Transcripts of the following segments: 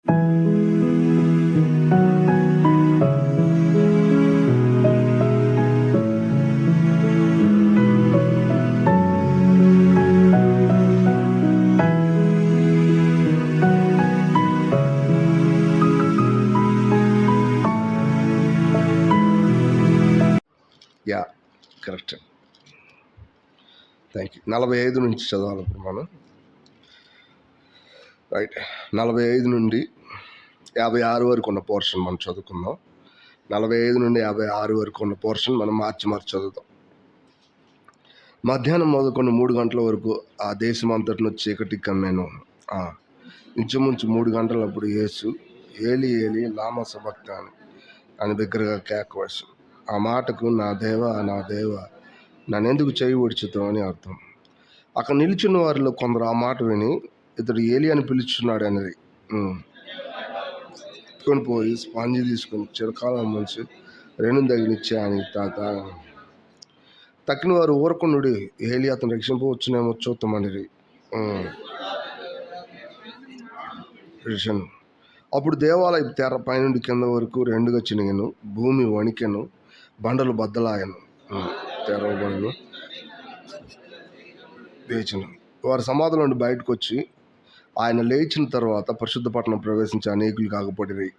Yeah, correct. Thank you. 45 నుంచి చదవాలి ఇప్పుడు మనం. రైట్, 45 నుండి 56 వరకు ఉన్న పోర్షన్ మనం చదువుకుందాం. 45 నుండి 56 వరకు ఉన్న పోర్షన్ మనం మార్చి చదువుతాం. మధ్యాహ్నం మొదలుకొని 3 గంటల వరకు ఆ దేశం అంతటిలో చీకటి కమ్మాను. ఇంచుమించు 3 గంటలప్పుడు యేసు ఏలి ఏలి లామా సబక్తాని అని దగ్గరగా కేకవేసు. ఆ మాటకు నా దేవా నా దేవా నన్నెందుకు చేయి ఒడిచుతావు అని అర్థం. అక్కడ నిలిచిన వారిలో కొందరు ఆ మాట విని ఇతడు ఏలి అని పిలుచున్నాడు అనేది తీసుకొని పోయి స్పాంజి తీసుకొని చిరకాలం మంచి రెండు తగిలిచ్చి అని తక్కిన వారు ఊరకుండు ఏలి అతను రక్షింపవచ్చునేమో చూద్దామని. అప్పుడు దేవాలయ తెర పైనుండి కింద వరకు రెండుగా చినిగను, భూమి వణికెను, బండలు బద్దలాయను, తెరవబడను, లేచను. వారి సమాధుల నుండి బయటకు వచ్చి ఆయన లేచిన తర్వాత పరిశుద్ధ పట్టణం ప్రవేశించి అనేకులు కాకపోయి.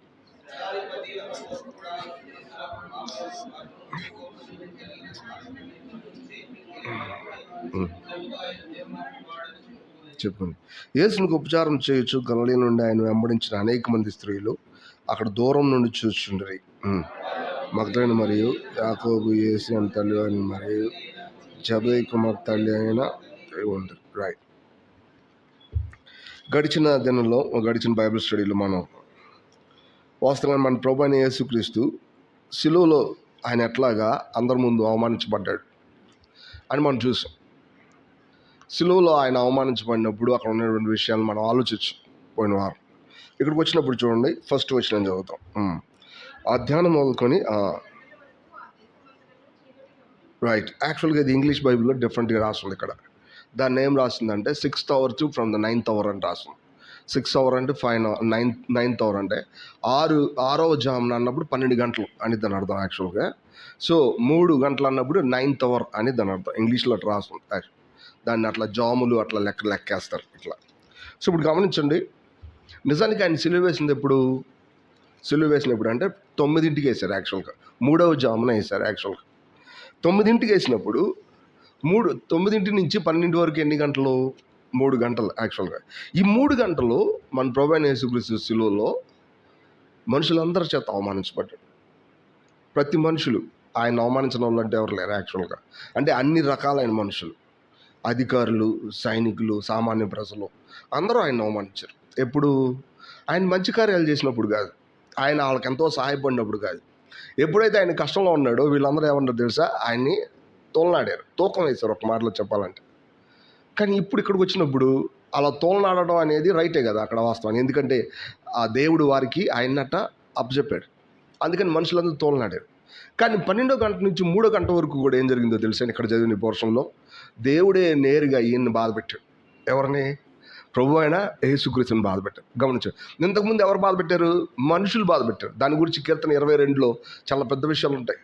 చెప్పండి. యేసునికి ఉపచారం చేయొచ్చు గలిలయ నుండి ఆయన వెంబడించిన అనేక మంది స్త్రీలు అక్కడ దూరం నుండి చూస్తుండ్రి. మగ్దలేనే మరియు యాకోబు యేసు అని తల్లి అని మరియు జబేయి కుమార్ తల్లి అయిన ఉంది. రైట్. గడిచిన బైబిల్ స్టడీలో మనం వాస్తవంగా మన ప్రభు అయిన యేసుక్రీస్తు శిలువలో ఆయన ఎట్లాగా అందరి ముందు అవమానించబడ్డాడు అని మనం చూసాం. శిలువలో ఆయన అవమానించబడినప్పుడు అక్కడ ఉన్నటువంటి విషయాలు మనం ఆలోచించాం పోయిన వారం. ఇక్కడికి వచ్చినప్పుడు చూడండి, ఫస్ట్ వచనం చదువుతాం. అధ్యానం మొదలుకొని రైట్. యాక్చువల్గా ఇది ఇంగ్లీష్ బైబిల్లో డిఫరెంట్గా రాస్తుంది. ఇక్కడ దాన్ని ఏం రాసిందంటే 6th hour to from the 9th hour అని రాస్తుంది. 6th hour అంటే 9th hour అంటే 6వ జామున అన్నప్పుడు 12 గంటలు అని దాని అర్థం యాక్చువల్గా. సో 3 గంటలు అన్నప్పుడు 9th hour అని దాని అర్థం. ఇంగ్లీష్లో అట్లా రాస్తుంది. దాన్ని అట్లా జాములు అట్లా లెక్కేస్తారు ఇట్లా. సో ఇప్పుడు గమనించండి, నిజానికి ఆయన సిలువ వేసినప్పుడు అంటే 9ంటికి వేశారు యాక్చువల్గా. 3వ జామున వేశారు యాక్చువల్గా. 9ంటికి వేసినప్పుడు 9 నుంచి 12 వరకు ఎన్ని గంటలు? 3 గంటలు యాక్చువల్గా. ఈ 3 గంటలు మన ప్రభు అయిన యేసుక్రీస్తు శిలువలో మనుషులందరి చేత అవమానించబడ్డాడు. ప్రతి మనుషులు ఆయన అవమానించిన వాళ్ళు అంటే ఎవరు లేరు యాక్చువల్గా. అంటే అన్ని రకాలైన మనుషులు, అధికారులు, సైనికులు, సామాన్య ప్రజలు అందరూ ఆయన అవమానించారు. ఎప్పుడు? ఆయన మంచి కార్యాలు చేసినప్పుడు కాదు, ఆయన వాళ్ళకి ఎంతో సహాయపడినప్పుడు కాదు. ఎప్పుడైతే ఆయన కష్టంలో ఉన్నాడో వీళ్ళందరూ ఏమన్నారు తెలుసా? ఆయన్ని తోలనాడారు, తూకం వేశారు ఒక మాటలో చెప్పాలంటే. కానీ ఇప్పుడు ఇక్కడికి వచ్చినప్పుడు అలా తోలనాడడం అనేది రైటే కదా అక్కడ వాస్తవాన్ని. ఎందుకంటే ఆ దేవుడు వారికి ఆయన్నట్ట అప్పచెప్పాడు. అందుకని మనుషులందరూ తోలనాడారు. కానీ 12వ గంట నుంచి 3వ గంట వరకు కూడా ఏం జరిగిందో తెలుసా? ఇక్కడ చదివిన పోర్షన్లో దేవుడే నేరుగా ఈయన్ని బాధపెట్టాడు. ఎవరిని? ప్రభు అయిన యేసుక్రీస్తుని బాధపెట్టారు. గమనించారు. ఇంతకుముందు ఎవరు బాధపెట్టారు? మనుషులు బాధపెట్టారు. దాని గురించి కీర్తన 22లో చాలా పెద్ద విషయాలు ఉంటాయి.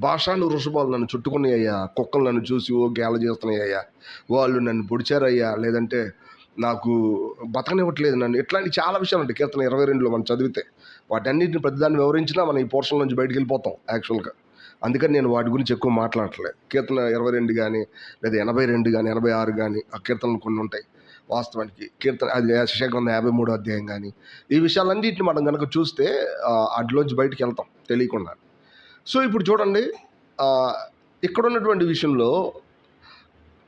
భాషాను వృషభాలు నన్ను చుట్టుకుని అయ్యా, కుక్కలు నన్ను చూసి గేల చేస్తున్నాయి అయ్యా, వాళ్ళు నన్ను పొడిచారయ్యా, లేదంటే నాకు బతకనివ్వట్లేదు నన్ను, ఇట్లాంటి చాలా విషయాలు ఉంటాయి కీర్తన 22లో మనం చదివితే. వాటన్నిటిని ప్రతిదాన్ని వివరించినా మనం ఈ పోర్షన్ నుంచి బయటకు వెళ్ళిపోతాం యాక్చువల్గా. అందుకని నేను వాటి గురించి ఎక్కువ మాట్లాడట్లేదు. కీర్తన 22 కానీ లేదా 82 కానీ 86 కానీ ఆ కీర్తనలు కొన్ని ఉంటాయి వాస్తవానికి. కీర్తన అది యెషయా 53వ అధ్యాయం కానీ ఈ విషయాలన్నింటిని మనం కనుక చూస్తే అడ్లోంచి బయటికి వెళ్తాం తెలియకుండా. సో ఇప్పుడు చూడండి, ఇక్కడ ఉన్నటువంటి విషయంలో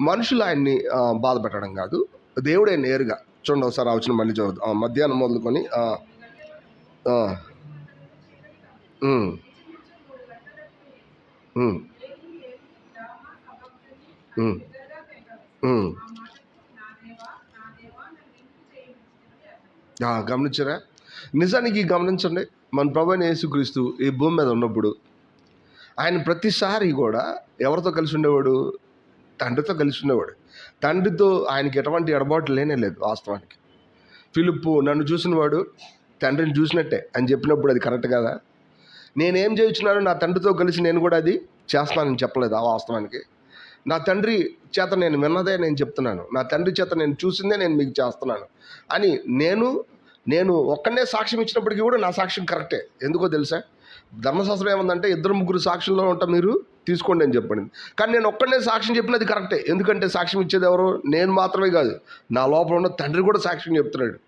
మనుషులు ఆయన్ని బాధ పెట్టడం కాదు, దేవుడే నేరుగా. చూడండి ఒకసారి ఆ వచ్చిన మళ్ళీ చదువుతాం. మధ్యాహ్నం మొదలుకొని గమనించారా? నిజానికి గమనించండి, మన ప్రభు అయిన యేసుక్రీస్తు ఈ భూమి మీద ఉన్నప్పుడు ఆయన ప్రతిసారి కూడా ఎవరితో కలిసి ఉండేవాడు? తండ్రితో కలిసి ఉండేవాడు. తండ్రితో ఆయనకి ఎటువంటి ఎడబాటు లేనే లేదు వాస్తవానికి. ఫిలిప్పు నన్ను చూసినవాడు తండ్రిని చూసినట్టే అని చెప్పినప్పుడు అది కరెక్ట్ కదా? నేనేం చేయించున్నాను నా తండ్రితో కలిసి నేను కూడా అది చేస్తానని చెప్పలేదు ఆ వాస్తవానికి. నా తండ్రి చేత నేను విన్నదే నేను చెప్తున్నాను, నా తండ్రి చేత నేను చూసిందే నేను మీకు చేస్తున్నాను అని నేను ఒక్కనే సాక్ష్యం ఇచ్చినప్పటికీ కూడా నా సాక్ష్యం కరెక్టే. ఎందుకో తెలుసా? ధర్మశాస్త్రం ఏముందంటే 2-3 సాక్షుల్లో ఉంటా మీరు తీసుకోండి అని చెప్పండి. కానీ నేను ఒక్కనే సాక్ష్యం చెప్పినది కరెక్టే. ఎందుకంటే సాక్ష్యం ఇచ్చేది ఎవరు? నేను మాత్రమే కాదు, నా లోపల ఉన్న తండ్రి కూడా సాక్ష్యం చెప్తున్నాడు.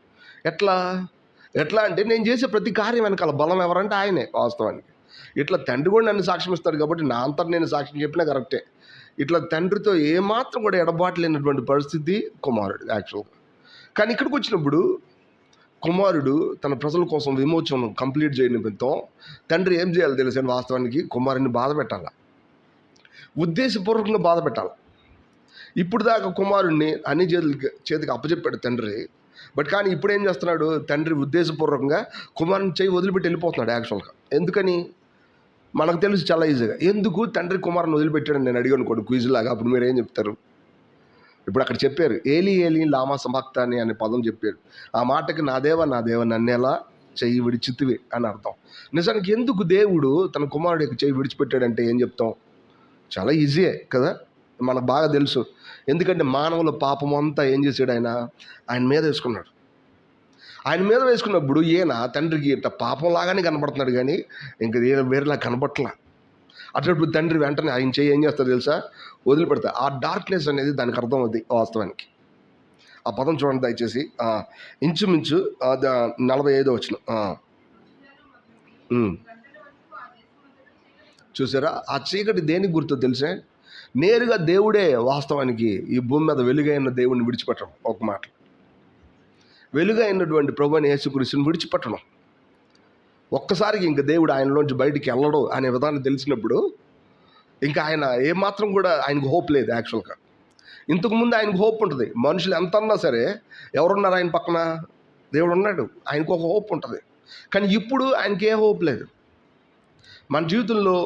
ఎట్లా అంటే నేను చేసే ప్రతి కార్యం వెనకాల బలం ఎవరంటే ఆయనే వాస్తవానికి. ఇట్లా తండ్రి కూడా నన్ను సాక్ష్యం ఇస్తాడు కాబట్టి నా అంతటా నేను సాక్ష్యం చెప్పినా కరెక్టే. ఇట్లా తండ్రితో ఏమాత్రం కూడా ఎడబాటు లేనటువంటి పరిస్థితి కుమారుడు యాక్చువల్గా. కానీ ఇక్కడికి వచ్చినప్పుడు కుమారుడు తన ప్రజల కోసం విమోచనం కంప్లీట్ చేయని నిమిత్తం తండ్రి ఏం చేయాలి తెలుసని వాస్తవానికి కుమారుడిని బాధ పెట్టాల, ఉద్దేశపూర్వకంగా బాధ పెట్టాలి. ఇప్పుడు దాకా కుమారుడిని అన్ని చేతికి అప్పచెప్పాడు తండ్రి. కానీ ఇప్పుడు ఏం చేస్తున్నాడు తండ్రి? ఉద్దేశపూర్వకంగా కుమారుని చేయి వదిలిపెట్టి వెళ్ళిపోతున్నాడు యాక్చువల్గా. ఎందుకని మనకు తెలుసు చాలా ఈజీగా. ఎందుకు తండ్రి కుమారుని వదిలిపెట్టాడని నేను అడిగాను కొన్ని క్విజ్ లాగా. అప్పుడు మీరు ఏం చెప్తారు? ఇప్పుడు అక్కడ చెప్పారు ఏలి ఏలి లామా సమాక్తాని అనే పదం చెప్పారు. ఆ మాటకి నా దేవ నన్నేలా చెయ్యి విడిచితివి అని అర్థం. నిజానికి ఎందుకు దేవుడు తన కుమారుడి యొక్క చెయ్యి విడిచిపెట్టాడంటే ఏం చెప్తాం? చాలా ఈజీయే కదా, మనకు బాగా తెలుసు. ఎందుకంటే మానవుల పాపం అంతా ఏం చేశాడు? ఆయన మీద వేసుకున్నాడు. ఆయన మీద వేసుకున్నప్పుడు ఈయన తండ్రికి ఇట్లా పాపంలాగానే కనబడుతున్నాడు, కానీ ఇంక వేరేలా కనబట్లా. అట్లప్పుడు తండ్రి వెంటనే ఆయన చెయ్యి ఏం చేస్తాడు తెలుసా? వదిలిపెడతా. ఆ డార్క్నెస్ అనేది దానికి అర్థం అవుతుంది వాస్తవానికి. ఆ పదం చూడండి దయచేసి. ఇంచుమించు 45వ వచనం. చూసారా? ఆ చీకటి దేనికి గుర్తు తెలుసా? నేరుగా దేవుడే వాస్తవానికి ఈ భూమి మీద వెలుగైన దేవుడిని విడిచిపెట్టడం. ఒక మాట, వెలుగైనటువంటి ప్రభువైన యేసుక్రీస్తుని విడిచిపెట్టడం. ఒక్కసారికి ఇంక దేవుడు ఆయనలోంచి బయటికి వెళ్ళడు అనే విధానం తెలిసినప్పుడు ఇంకా ఆయన ఏమాత్రం కూడా ఆయనకు హోప్ లేదు యాక్చువల్గా. ఇంతకుముందు ఆయనకు హోప్ ఉంటుంది. మనుషులు ఎంత అన్నా సరే ఎవరున్నారు ఆయన పక్కన? దేవుడు ఉన్నాడు, ఆయనకు ఒక హోప్ ఉంటుంది. కానీ ఇప్పుడు ఆయనకి ఏ హోప్ లేదు. మన జీవితంలో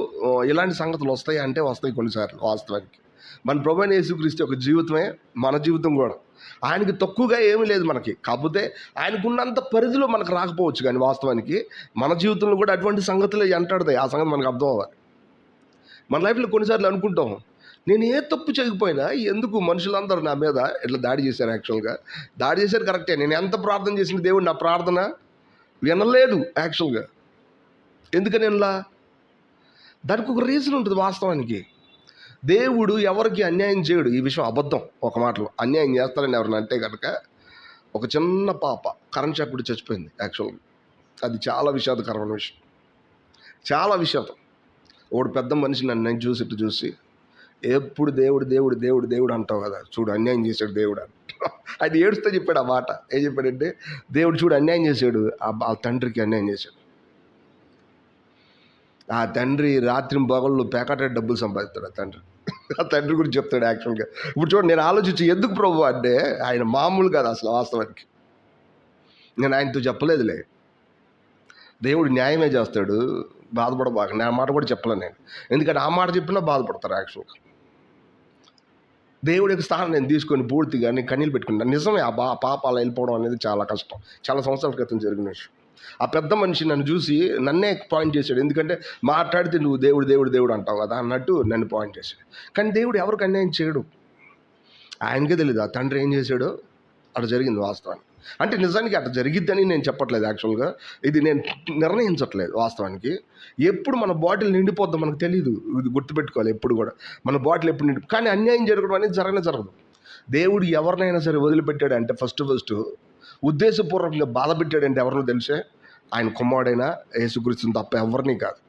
ఇలాంటి సంగతులు వస్తాయి అంటే వస్తాయి కొన్నిసార్లు వాస్తవానికి. మన ప్రభువైన యేసుక్రీస్తు యొక్క జీవితమే మన జీవితం కూడా. ఆయనకి తక్కువగా ఏమీ లేదు మనకి. కాకపోతే ఆయనకున్నంత పరిధిలో మనకు రాకపోవచ్చు, కానీ వాస్తవానికి మన జీవితంలో కూడా అటువంటి సంగతులు ఎంటాడుతాయి. ఆ సంగతి మనకు అర్థం అవ్వాలి. మన లైఫ్లో కొన్నిసార్లు అనుకుంటాం, నేను ఏ తప్పు చేయకపోయినా ఎందుకు మనుషులందరూ నా మీద ఇట్లా దాడి చేశారు? యాక్చువల్గా దాడి చేశారు కరెక్టే. నేను ఎంత ప్రార్థన చేసిన దేవుడు నా ప్రార్థన వినలేదు యాక్చువల్గా. ఎందుకని ఇలా? దానికి ఒక రీజన్ ఉంటుంది వాస్తవానికి. దేవుడు ఎవరికి అన్యాయం చేయడు. ఈ విషయం అబద్ధం. ఒక మాటలో అన్యాయం చేస్తారని ఎవరిని అంటే కనుక, ఒక చిన్న పాప కరెంట్ షాక్ కూడా చచ్చిపోయింది యాక్చువల్గా. అది చాలా విషాదకరమైన విషయం, చాలా విషాదం. ఒకడు పెద్ద మనిషి నన్ను చూసి ఎప్పుడు దేవుడు దేవుడు దేవుడు దేవుడు అంటావు కదా, చూడు అన్యాయం చేశాడు దేవుడు అని. ఆయన ఏడుస్తూ చెప్పాడు ఆ మాట. ఏం చెప్పాడంటే, దేవుడు చూడు అన్యాయం చేశాడు, ఆ తండ్రికి అన్యాయం చేశాడు. ఆ తండ్రి రాత్రి పగళ్ళు పేకాట డబ్బులు సంపాదిస్తాడు. ఆ తండ్రి గురించి చెప్తాడు యాక్చువల్గా. ఇప్పుడు చూడండి, నేను ఆలోచించి ఎందుకు ప్రభు అంటే ఆయన మామూలు కాదు అసలు వాస్తవానికి. నేను ఆయనతో చెప్పలేదులే, దేవుడు న్యాయమే చేస్తాడు, బాధపడబాక. నా మాట కూడా చెప్పలేను నేను, ఎందుకంటే ఆ మాట చెప్పినా బాధపడతారు యాక్చువల్గా. దేవుడి యొక్క స్థానం నేను తీసుకొని పూర్తిగా నేను కన్నీళ్ళు పెట్టుకుంటాను. నిజమే, ఆ పాప అలా వెళ్ళిపోవడం అనేది చాలా కష్టం. చాలా సంవత్సరాల క్రితం జరిగిన విషయం. ఆ పెద్ద మనిషి నన్ను చూసి నన్నే పాయింట్ చేశాడు. ఎందుకంటే మాట్లాడితే నువ్వు దేవుడు దేవుడు దేవుడు అంటావు కదా అన్నట్టు నన్ను పాయింట్ చేశాడు. కానీ దేవుడు ఎవరికి అన్యాయం చేయడు. ఆయనకే తెలియదు ఆ తండ్రి ఏం చేశాడో. అట్లా జరిగింది వాస్తవానికి. అంటే నిజానికి అట్లా జరిగిద్దని నేను చెప్పట్లేదు యాక్చువల్గా, ఇది నేను నిర్ణయించట్లేదు వాస్తవానికి. ఎప్పుడు మన బాటిల్ నిండిపోద్దో మనకు తెలియదు. ఇది గుర్తుపెట్టుకోవాలి ఎప్పుడు కూడా, మన బాటిల్ ఎప్పుడు నిండి. కానీ అన్యాయం జరగడం అనేది జరగదు. దేవుడు ఎవరినైనా సరే వదిలిపెట్టాడు అంటే ఫస్ట్ ఉద్దేశపూర్వకంగా బాధ పెట్టాడంటే ఎవరినో తెలిసే, ఆయన కుమారుడైన యేసుక్రీస్తుని తప్ప ఎవరిని కాదు.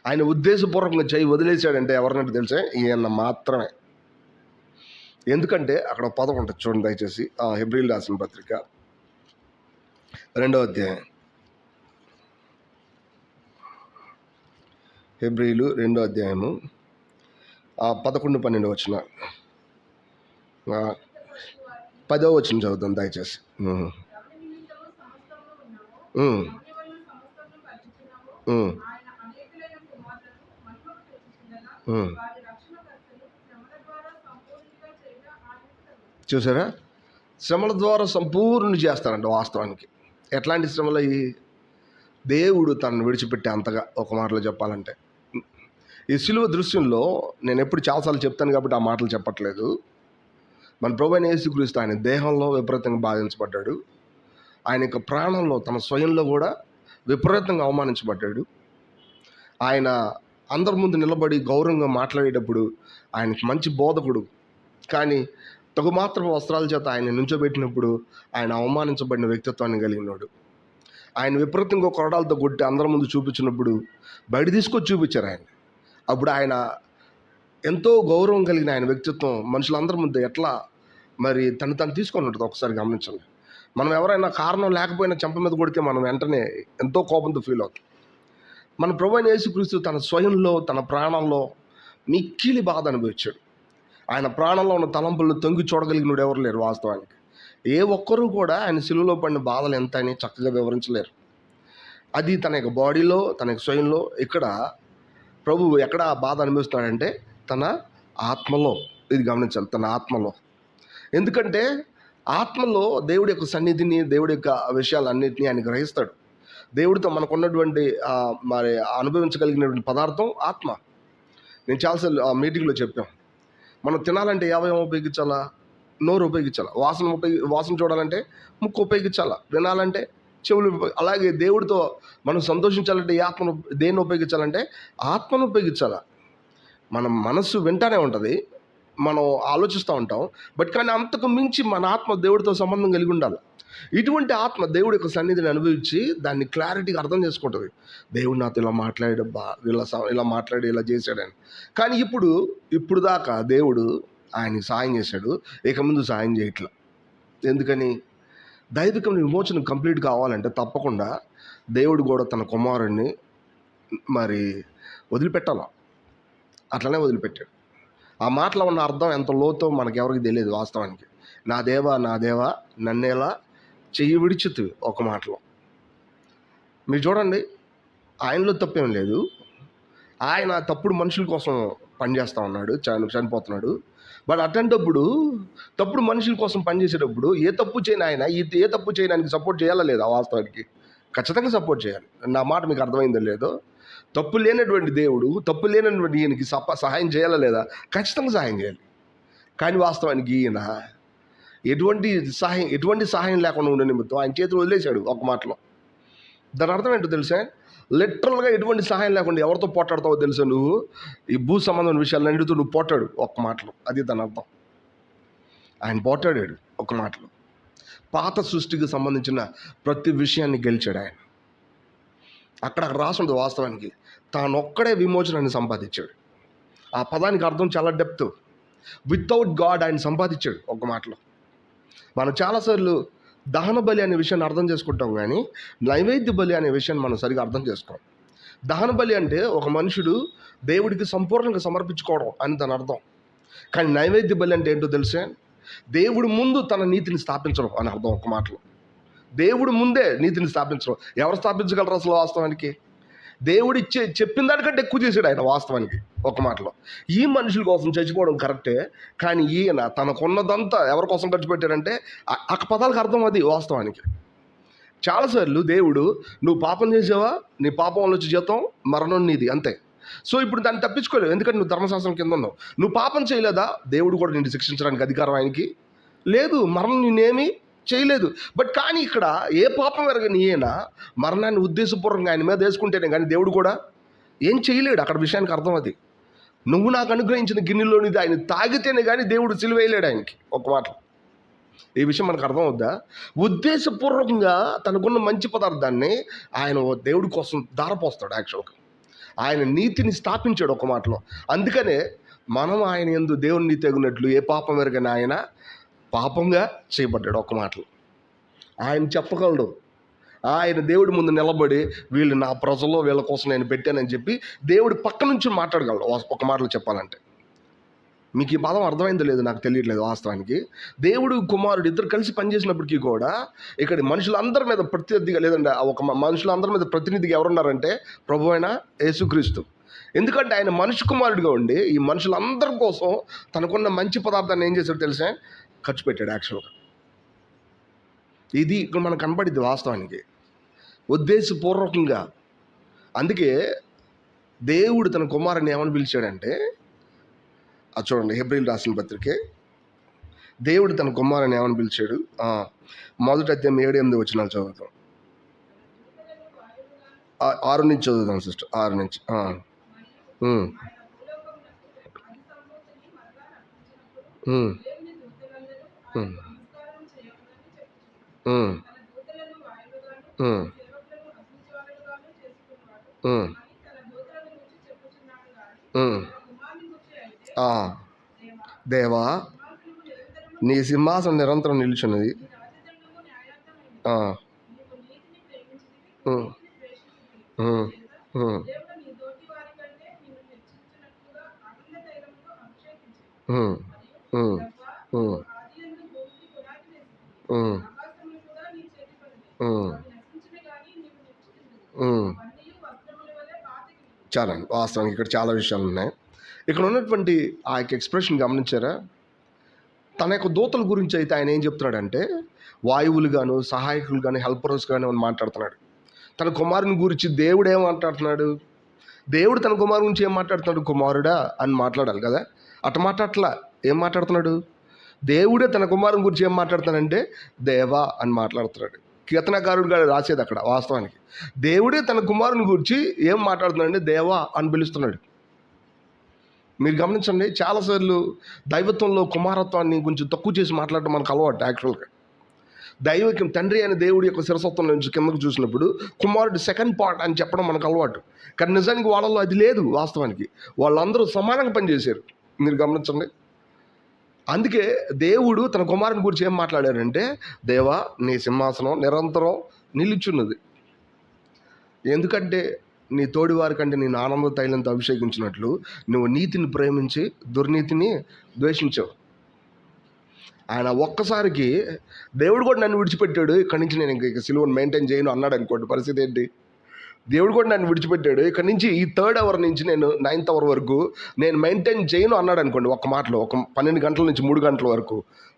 ఆయన ఉద్దేశపూర్వకంగా చేయి వదిలేశాడంటే ఎవరినంటే తెలిసే, ఈయన మాత్రమే. ఎందుకంటే అక్కడ పదం ఉంటుంది చూడండి దయచేసి. హెబ్రీయులు రాసిన పత్రిక 2వ అధ్యాయం. హెబ్రీయులు 2వ అధ్యాయము 11-12 వచనం. 10వ వచనం చదువుతాం దయచేసి. చూసారా? శ్రమల ద్వారా సంపూర్ణ చేస్తారంట వాస్తవానికి. ఎట్లాంటి శ్రమలు అయ్యి? దేవుడు తనను విడిచిపెట్టే అంతగా, ఒక మాటలో చెప్పాలంటే. ఈ సిలువ దృశ్యంలో నేను ఎప్పుడు చాలాసార్లు చెప్తాను కాబట్టి ఆ మాటలు చెప్పట్లేదు. మన ప్రభువైన యేసుక్రీస్తు ఆయన దేహంలో విపరీతంగా బాధించబడ్డాడు. ఆయన యొక్క ప్రాణంలో, తన స్వయంలో కూడా విపరీతంగా అవమానించబడ్డాడు. ఆయన అందరి ముందు నిలబడి గౌరవంగా మాట్లాడేటప్పుడు ఆయనకి మంచి బోధకుడు, కానీ తగుమాత్రపు వస్త్రాల చేత ఆయన నుంచోబెట్టినప్పుడు ఆయన అవమానించబడిన వ్యక్తిత్వాన్ని కలిగినాడు. ఆయన విపరీతంగా కొరడాలతో కొట్టి అందరి ముందు చూపించినప్పుడు బయట తీసుకొచ్చి చూపించారు ఆయన. అప్పుడు ఆయన ఎంతో గౌరవం కలిగిన ఆయన వ్యక్తిత్వం మనుషులందరి ముందు ఎట్లా మరి తను తీసుకొని ఉంటుంది ఒకసారి గమనించండి. మనం ఎవరైనా కారణం లేకపోయినా చెంప మీద కొడితే మనం వెంటనే ఎంతో కోపంతో ఫీల్ అవుతాం. మన ప్రభువైన యేసుక్రీస్తు తన స్వయంలో, తన ప్రాణంలో మిక్కిలి బాధ అనుభవించాడు. ఆయన ప్రాణంలో ఉన్న తలంపులను తొంగి చూడగలిగినోడు ఎవరు లేరు వాస్తవానికి. ఏ ఒక్కరూ కూడా ఆయన సిలువలో పడిన బాధలు ఎంత అని చక్కగా వివరించలేరు. అది తన యొక్క బాడీలో, తన యొక్క స్వయంలో. ఇక్కడ ప్రభువు ఎక్కడ బాధ అనుభవిస్తున్నాడంటే తన ఆత్మలో. ఇది గమనించాలి, తన ఆత్మలో. ఎందుకంటే ఆత్మలో దేవుడి యొక్క సన్నిధిని, దేవుడి యొక్క విషయాలన్నింటినీ ఆయన గ్రహిస్తాడు. దేవుడితో మనకున్నటువంటి మరి అనుభవించగలిగినటువంటి పదార్థం ఆత్మ. నేను చాలాసార్లు ఆ మీటింగ్లో చెప్పాం. మనం తినాలంటే అవయవం ఉపయోగించాలా? నోరు ఉపయోగించాలా. వాసన చూడాలంటే ముక్కు ఉపయోగించాలా. వినాలంటే చెవులు. అలాగే దేవుడితో మనం సంతోషించాలంటే ఈ ఆత్మను దేన్ని ఉపయోగించాలంటే ఆత్మను ఉపయోగించాలా. మన మనస్సు వింటానే ఉంటుంది, మనం ఆలోచిస్తూ ఉంటాం, బట్ కానీ అంతకు మించి మన ఆత్మ దేవుడితో సంబంధం కలిగి ఉండాలి. ఇటువంటి ఆత్మ దేవుడి యొక్క సన్నిధిని అనుభవించి దాన్ని క్లారిటీగా అర్థం చేసుకుంటుంది. దేవుడు నాతో ఇలా మాట్లాడబ్బా, ఇలా మాట్లాడి ఇలా చేశాడని. కానీ ఇప్పుడు దాకా దేవుడు ఆయనకి సాయం చేశాడు, ఇక ముందు సాయం చేయట్లా. ఎందుకని? దైవిక విమోచన కంప్లీట్ కావాలంటే తప్పకుండా దేవుడు కూడా తన కుమారుణ్ణి మరి వదిలిపెట్టాల. అట్లనే వదిలిపెట్టాడు. ఆ మాటలో ఉన్న అర్థం ఎంత లోతో మనకెవరికి తెలియదు వాస్తవానికి. నా దేవా నన్నేలా చెయ్యి విడిచితివి, ఒక మాటలో. మీరు చూడండి, ఆయనలో తప్పేం లేదు. ఆయన తప్పుడు మనుషుల కోసం పనిచేస్తూ ఉన్నాడు, చనిపోతున్నాడు. బట్ అట్లాంటప్పుడు తప్పుడు మనుషుల కోసం పనిచేసేటప్పుడు ఏ తప్పు చేయని ఆయన ఏ తప్పు చేయడానికి సపోర్ట్ చేయాలా లేదా? వాస్తవానికి ఖచ్చితంగా సపోర్ట్ చేయాలి. నా మాట మీకు అర్థమైందో లేదో? తప్పు లేనటువంటి దేవుడు, తప్పు లేనటువంటి ఈయనకి సహాయం చేయాలా లేదా? ఖచ్చితంగా సహాయం చేయాలి. కానీ వాస్తవానికి ఈయన ఎటువంటి సహాయం లేకుండా ఉండే నిమిత్తం ఆయన చేతులు వదిలేశాడు, ఒక మాటలో. దాని అర్థం ఏంటో తెలుసా? లిటరల్గా ఎటువంటి సహాయం లేకుండా ఎవరితో పోట్లాడతావో తెలుసా నువ్వు? ఈ భూ సంబంధమైన విషయాలన్నిటితో నువ్వు పోటాడు, ఒక మాటలో. అది దాని అర్థం. ఆయన పోటాడాడు, ఒక మాటలో. పాత సృష్టికి సంబంధించిన ప్రతి విషయాన్ని గెలిచాడు ఆయన. అక్కడ రాసుంది వాస్తవానికి తానొక్కడే విమోచనాన్ని సంపాదించాడు. ఆ పదానికి అర్థం చాలా డెప్త్. వితౌట్ గాడ్ ఆయన సంపాదించాడు, ఒక మాటలో. మనం చాలాసార్లు దహన బలి అనే విషయాన్ని అర్థం చేసుకుంటాం, కానీ నైవేద్య బలి అనే విషయాన్ని మనం సరిగా అర్థం చేసుకోం. దహన బలి అంటే ఒక మనుషుడు దేవుడికి సంపూర్ణంగా సమర్పించుకోవడం అని దాని అర్థం. కానీ నైవేద్య బలి అంటే ఏంటో తెలుసా? దేవుడి ముందు తన నీతిని స్థాపించడం అని అర్థం, ఒక మాటలో. దేవుడి ముందే నీతిని స్థాపించడం. ఎవరు స్థాపించగలరు అసలు వాస్తవానికి? దేవుడు చెప్పిన దానికంటే ఎక్కువ చేశాడు ఆయన వాస్తవానికి, ఒక మాటలో. ఈ మనుషుల కోసం చచ్చిపోవడం కరెక్టే, కానీ ఈయన తనకున్నదంతా ఎవరి కోసం ఖర్చు పెట్టారంటే ఆ పదాలకు అర్థం అది వాస్తవానికి. చాలాసార్లు దేవుడు, నువ్వు పాపం చేసావా, నీ పాపం వల్ల వచ్చే జీతం మరణం నీది, అంతే. సో ఇప్పుడు దాన్ని తప్పించుకోలేవు, ఎందుకంటే నువ్వు ధర్మశాస్త్రం కింద ఉన్నావు. నువ్వు పాపం చేయలేదా, దేవుడు కూడా నిన్ను శిక్షించడానికి అధికారం ఆయనకి లేదు. మరణం నిన్నేమీ చేయలేదు. బట్ కానీ ఇక్కడ ఏ పాపం ఎరగని ఈయన మరణాన్ని ఉద్దేశపూర్వకంగా ఆయన మీద వేసుకుంటేనే కానీ దేవుడు కూడా ఏం చేయలేడు. అక్కడ విషయానికి అర్థం అది. నువ్వు నాకు అనుగ్రహించిన గిన్నెలోనిది ఆయన తాగితేనే కానీ దేవుడు సిలువ వేయలేడు ఆయనకి, ఒక మాట. ఈ విషయం మనకు అర్థం అవుద్దా? ఉద్దేశపూర్వకంగా తనకున్న మంచి పదార్థాన్ని ఆయన దేవుడి కోసం ధారపోస్తాడు. యాక్చువల్గా ఆయన నీతిని స్థాపించాడు, ఒక మాటలో. అందుకనే మనం ఆయన యందు దేవుని నీతి ఎగినట్లు ఏ పాపం ఎరగని ఆయన పాపంగా చేయబడ్డాడు, ఒక మాటలో. ఆయన చెప్పగలడు. ఆయన దేవుడి ముందు నిలబడి వీళ్ళు నా ప్రజలు, వీళ్ళ కోసం నేను పెట్టానని చెప్పి దేవుడి పక్క నుంచి మాట్లాడగలడు, ఒక మాటలో చెప్పాలంటే. మీకు ఈ పదం అర్థమైందో లేదో నాకు తెలియట్లేదు వాస్తవానికి. దేవుడు కుమారుడు ఇద్దరు కలిసి పనిచేసినప్పటికీ కూడా ఇక్కడ మనుషులందరి మీద ప్రతినిధిగా, లేదంటే ఒక మనుషులందరి మీద ప్రతినిధిగా ఎవరున్నారంటే ప్రభు అయిన యేసుక్రీస్తు. ఎందుకంటే ఆయన మనిషి కుమారుడిగా ఉండి ఈ మనుషులందరి కోసం తనకున్న మంచి పదార్థాన్ని ఏం చేశాడు తెలుసా? ఖర్చు పెట్టాడు యాక్చువల్గా. ఇది ఇక్కడ మనకు కనబడిద్ది వాస్తవానికి, ఉద్దేశపూర్వకంగా. అందుకే దేవుడు తన కుమారుని ఏమని పిలిచాడంటే, అది చూడండి, హెబ్రీయులు రాసిన పత్రికే, దేవుడు తన కుమారుని ఏమని పిలిచాడు. మొదటి అధ్యాయం 7-8 వచనాలు చదువుతాం. 6 నుంచి చదువుదాం సిస్టర్, 6 నుంచి. ఉమ్, ఉమ్, ఉమ్, ఉమ్, ఉమ్, ఉమ్, ఉమ్. దేవా, నీ సింహాసనం నిరంతరం నిలుచున్నది. ఉమ్, ఉమ్, ఉమ్, ఉమ్, ఉమ్, ఉమ్, ఉమ్, ఉమ్, ఉమ్. చాలండి, వాస్తవానికి ఇక్కడ చాలా విషయాలు ఉన్నాయి. ఇక్కడ ఉన్నటువంటి ఆ యొక్క ఎక్స్ప్రెషన్ గమనించారా? తన యొక్క దూతల గురించి అయితే ఆయన ఏం చెప్తున్నాడంటే, వాయువులు గాను, సహాయకులు కానీ, హెల్పర్స్ కానీ అని మాట్లాడుతున్నాడు. తన కుమారుని గురించి దేవుడు ఏం మాట్లాడుతున్నాడు? దేవుడు తన కుమారు గురించి ఏం మాట్లాడుతున్నాడు? కుమారుడా అని మాట్లాడాలి కదా, అట్ట మాట్లాడట్లా. ఏం మాట్లాడుతున్నాడు? దేవుడే తన కుమారుని గురించి ఏం మాట్లాడుతున్నాడంటే దేవా అని మాట్లాడుతున్నాడు. కీర్తనకారుడు గారు రాసేది అక్కడ వాస్తవానికి. దేవుడే తన కుమారుని గురించి ఏం మాట్లాడుతున్నాడంటే దేవా అని పిలుస్తున్నాడు. మీరు గమనించండి, చాలాసార్లు దైవత్వంలో కుమారత్వాన్ని కొంచెం తక్కువ చేసి మాట్లాడటం మనకు అలవాటు. యాక్చువల్గా దైవకి తండ్రి అయిన దేవుడి యొక్క శిరసత్వం నుంచి కిందకు చూసినప్పుడు కుమారుడు సెకండ్ పార్ట్ అని చెప్పడం మనకు అలవాటు. కానీ నిజానికి వాళ్ళలో అది లేదు. వాస్తవానికి వాళ్ళందరూ సమానంగా పనిచేశారు. మీరు గమనించండి. అందుకే దేవుడు తన కుమారుని గురించి ఏం మాట్లాడారంటే, దేవా, నీ సింహాసనం నిరంతరం నిలుచున్నది. ఎందుకంటే నీ తోడివారి కంటే నేను ఆనంద తైలంతో అభిషేకించినట్లు నువ్వు నీతిని ప్రేమించి దుర్నీతిని ద్వేషించావు. ఆయన ఒక్కసారికి దేవుడు కూడా నన్ను విడిచిపెట్టాడు, ఇక్కడి నుంచి నేను ఇంక సిలువను మెయింటైన్ చేయను అన్నాడు అనుకోండి, పరిస్థితి ఏంటి? దేవుడు కూడా నన్ను విడిచిపెట్టాడు, ఇక్కడి నుంచి ఈ 3rd అవర్ నుంచి నేను 9th అవర్ వరకు నేను మెయింటైన్ చేయను అన్నాడు అనుకోండి. ఒక్క మాటలో, ఒక 12 గంటల నుంచి 3 గంటల వరకు